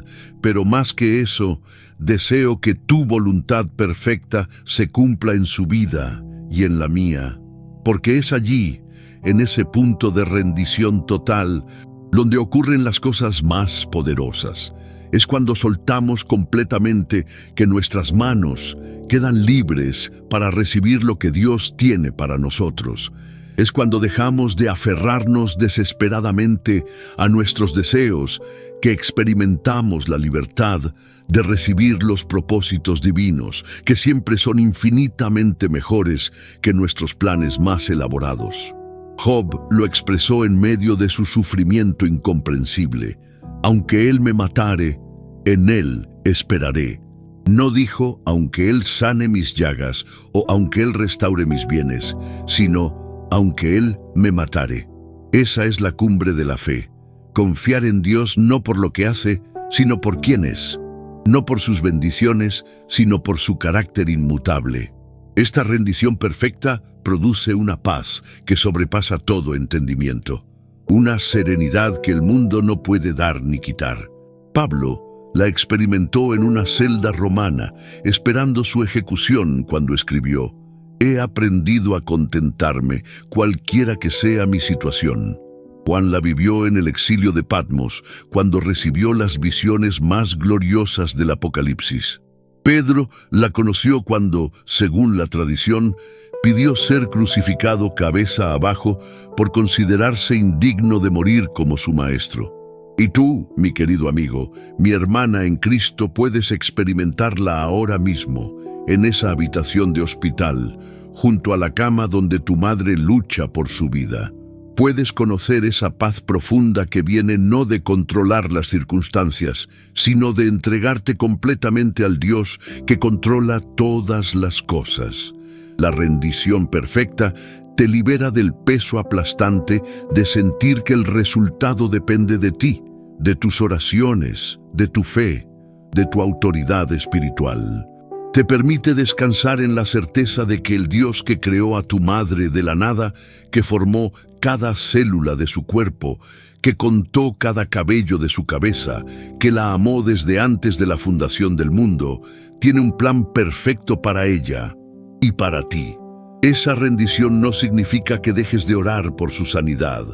pero más que eso, deseo que tu voluntad perfecta se cumpla en su vida y en la mía. Porque es allí, en ese punto de rendición total, donde ocurren las cosas más poderosas. Es cuando soltamos completamente que nuestras manos quedan libres para recibir lo que Dios tiene para nosotros. Es cuando dejamos de aferrarnos desesperadamente a nuestros deseos que experimentamos la libertad de recibir los propósitos divinos, que siempre son infinitamente mejores que nuestros planes más elaborados. Job lo expresó en medio de su sufrimiento incomprensible. Aunque él me matare, en él esperaré. No dijo, aunque él sane mis llagas o aunque él restaure mis bienes, sino, aunque él me matare. Esa es la cumbre de la fe. Confiar en Dios no por lo que hace, sino por quién es. No por sus bendiciones, sino por su carácter inmutable. Esta rendición perfecta produce una paz que sobrepasa todo entendimiento. Una serenidad que el mundo no puede dar ni quitar. Pablo la experimentó en una celda romana, esperando su ejecución cuando escribió: He aprendido a contentarme, cualquiera que sea mi situación. Juan la vivió en el exilio de Patmos, cuando recibió las visiones más gloriosas del Apocalipsis. Pedro la conoció cuando, según la tradición, pidió ser crucificado cabeza abajo por considerarse indigno de morir como su maestro. Y tú, mi querido amigo, mi hermana en Cristo, puedes experimentarla ahora mismo, en esa habitación de hospital, junto a la cama donde tu madre lucha por su vida. Puedes conocer esa paz profunda que viene no de controlar las circunstancias, sino de entregarte completamente al Dios que controla todas las cosas. La rendición perfecta te libera del peso aplastante de sentir que el resultado depende de ti, de tus oraciones, de tu fe, de tu autoridad espiritual. Te permite descansar en la certeza de que el Dios que creó a tu madre de la nada, que formó cada célula de su cuerpo, que contó cada cabello de su cabeza, que la amó desde antes de la fundación del mundo, tiene un plan perfecto para ella y para ti. Esa rendición no significa que dejes de orar por su sanidad.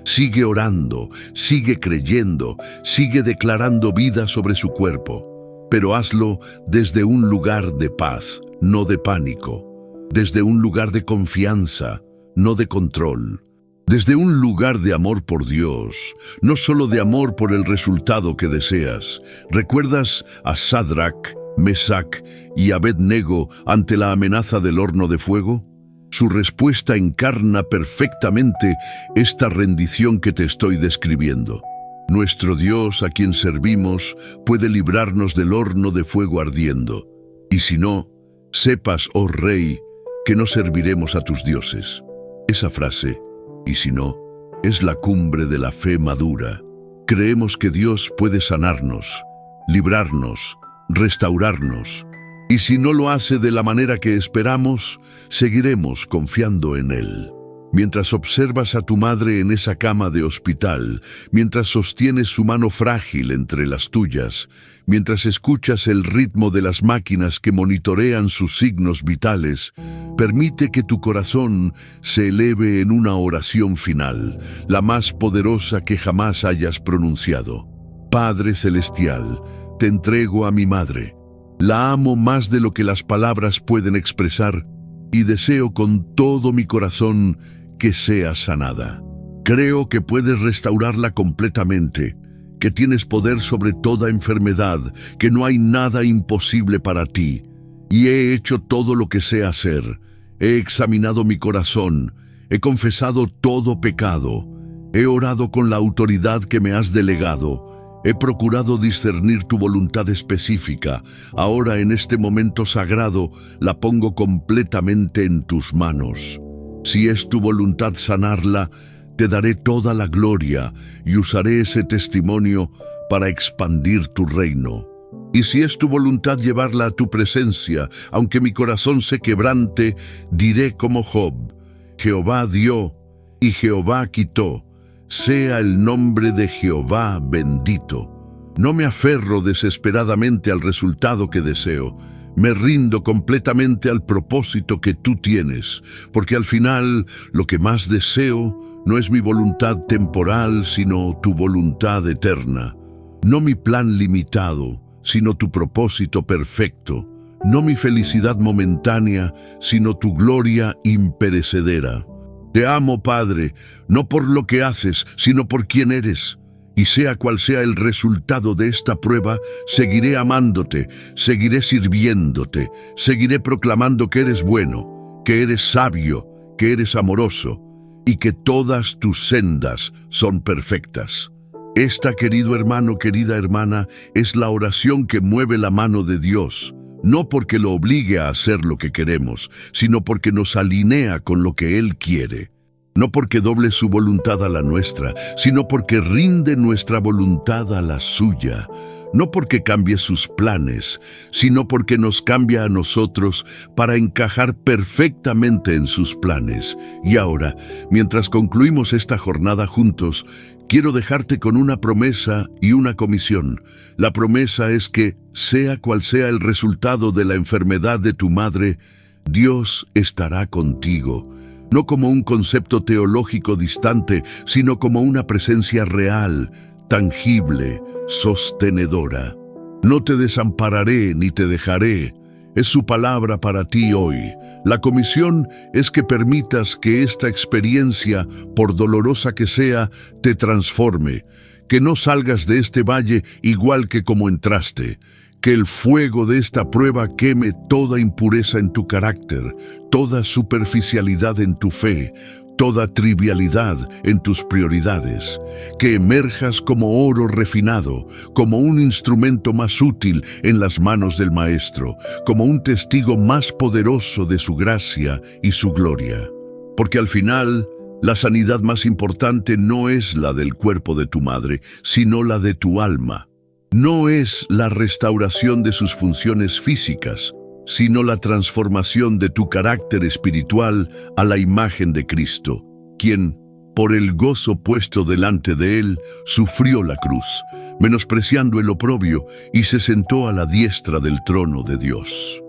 Sigue orando, sigue creyendo, sigue declarando vida sobre su cuerpo, pero hazlo desde un lugar de paz, no de pánico, desde un lugar de confianza, no de control. Desde un lugar de amor por Dios, no solo de amor por el resultado que deseas. ¿Recuerdas a Sadrach, Mesach y Abed-Nego ante la amenaza del horno de fuego? Su respuesta encarna perfectamente esta rendición que te estoy describiendo. Nuestro Dios, a quien servimos, puede librarnos del horno de fuego ardiendo. Y si no, sepas, oh Rey, que no serviremos a tus dioses. Esa frase, y si no, es la cumbre de la fe madura. Creemos que Dios puede sanarnos, librarnos, restaurarnos. Y si no lo hace de la manera que esperamos, seguiremos confiando en Él. Mientras observas a tu madre en esa cama de hospital, mientras sostienes su mano frágil entre las tuyas, mientras escuchas el ritmo de las máquinas que monitorean sus signos vitales, permite que tu corazón se eleve en una oración final, la más poderosa que jamás hayas pronunciado. Padre Celestial, te entrego a mi madre. La amo más de lo que las palabras pueden expresar y deseo con todo mi corazón que sea sanada. Creo que puedes restaurarla completamente, que tienes poder sobre toda enfermedad, que no hay nada imposible para ti. Y he hecho todo lo que sé hacer. He examinado mi corazón, he confesado todo pecado, he orado con la autoridad que me has delegado, he procurado discernir tu voluntad específica. Ahora en este momento sagrado la pongo completamente en tus manos. Si es tu voluntad sanarla, te daré toda la gloria y usaré ese testimonio para expandir tu reino. Y si es tu voluntad llevarla a tu presencia, aunque mi corazón se quebrante, diré como Job: Jehová dio y Jehová quitó, sea el nombre de Jehová bendito. No me aferro desesperadamente al resultado que deseo. Me rindo completamente al propósito que tú tienes, porque al final lo que más deseo no es mi voluntad temporal, sino tu voluntad eterna. No mi plan limitado, sino tu propósito perfecto. No mi felicidad momentánea, sino tu gloria imperecedera. Te amo, Padre, no por lo que haces, sino por quien eres. Y sea cual sea el resultado de esta prueba, seguiré amándote, seguiré sirviéndote, seguiré proclamando que eres bueno, que eres sabio, que eres amoroso y que todas tus sendas son perfectas. Esta, querido hermano, querida hermana, es la oración que mueve la mano de Dios, no porque lo obligue a hacer lo que queremos, sino porque nos alinea con lo que Él quiere. No porque doble su voluntad a la nuestra, sino porque rinde nuestra voluntad a la suya. No porque cambie sus planes, sino porque nos cambia a nosotros para encajar perfectamente en sus planes. Y ahora, mientras concluimos esta jornada juntos, quiero dejarte con una promesa y una comisión. La promesa es que, sea cual sea el resultado de la enfermedad de tu madre, Dios estará contigo. No como un concepto teológico distante, sino como una presencia real, tangible, sostenedora. No te desampararé ni te dejaré. Es su palabra para ti hoy. La comisión es que permitas que esta experiencia, por dolorosa que sea, te transforme. Que no salgas de este valle igual que como entraste. Que el fuego de esta prueba queme toda impureza en tu carácter, toda superficialidad en tu fe, toda trivialidad en tus prioridades. Que emerjas como oro refinado, como un instrumento más útil en las manos del Maestro, como un testigo más poderoso de su gracia y su gloria. Porque al final, la sanidad más importante no es la del cuerpo de tu madre, sino la de tu alma. No es la restauración de sus funciones físicas, sino la transformación de tu carácter espiritual a la imagen de Cristo, quien, por el gozo puesto delante de él, sufrió la cruz, menospreciando el oprobio, y se sentó a la diestra del trono de Dios.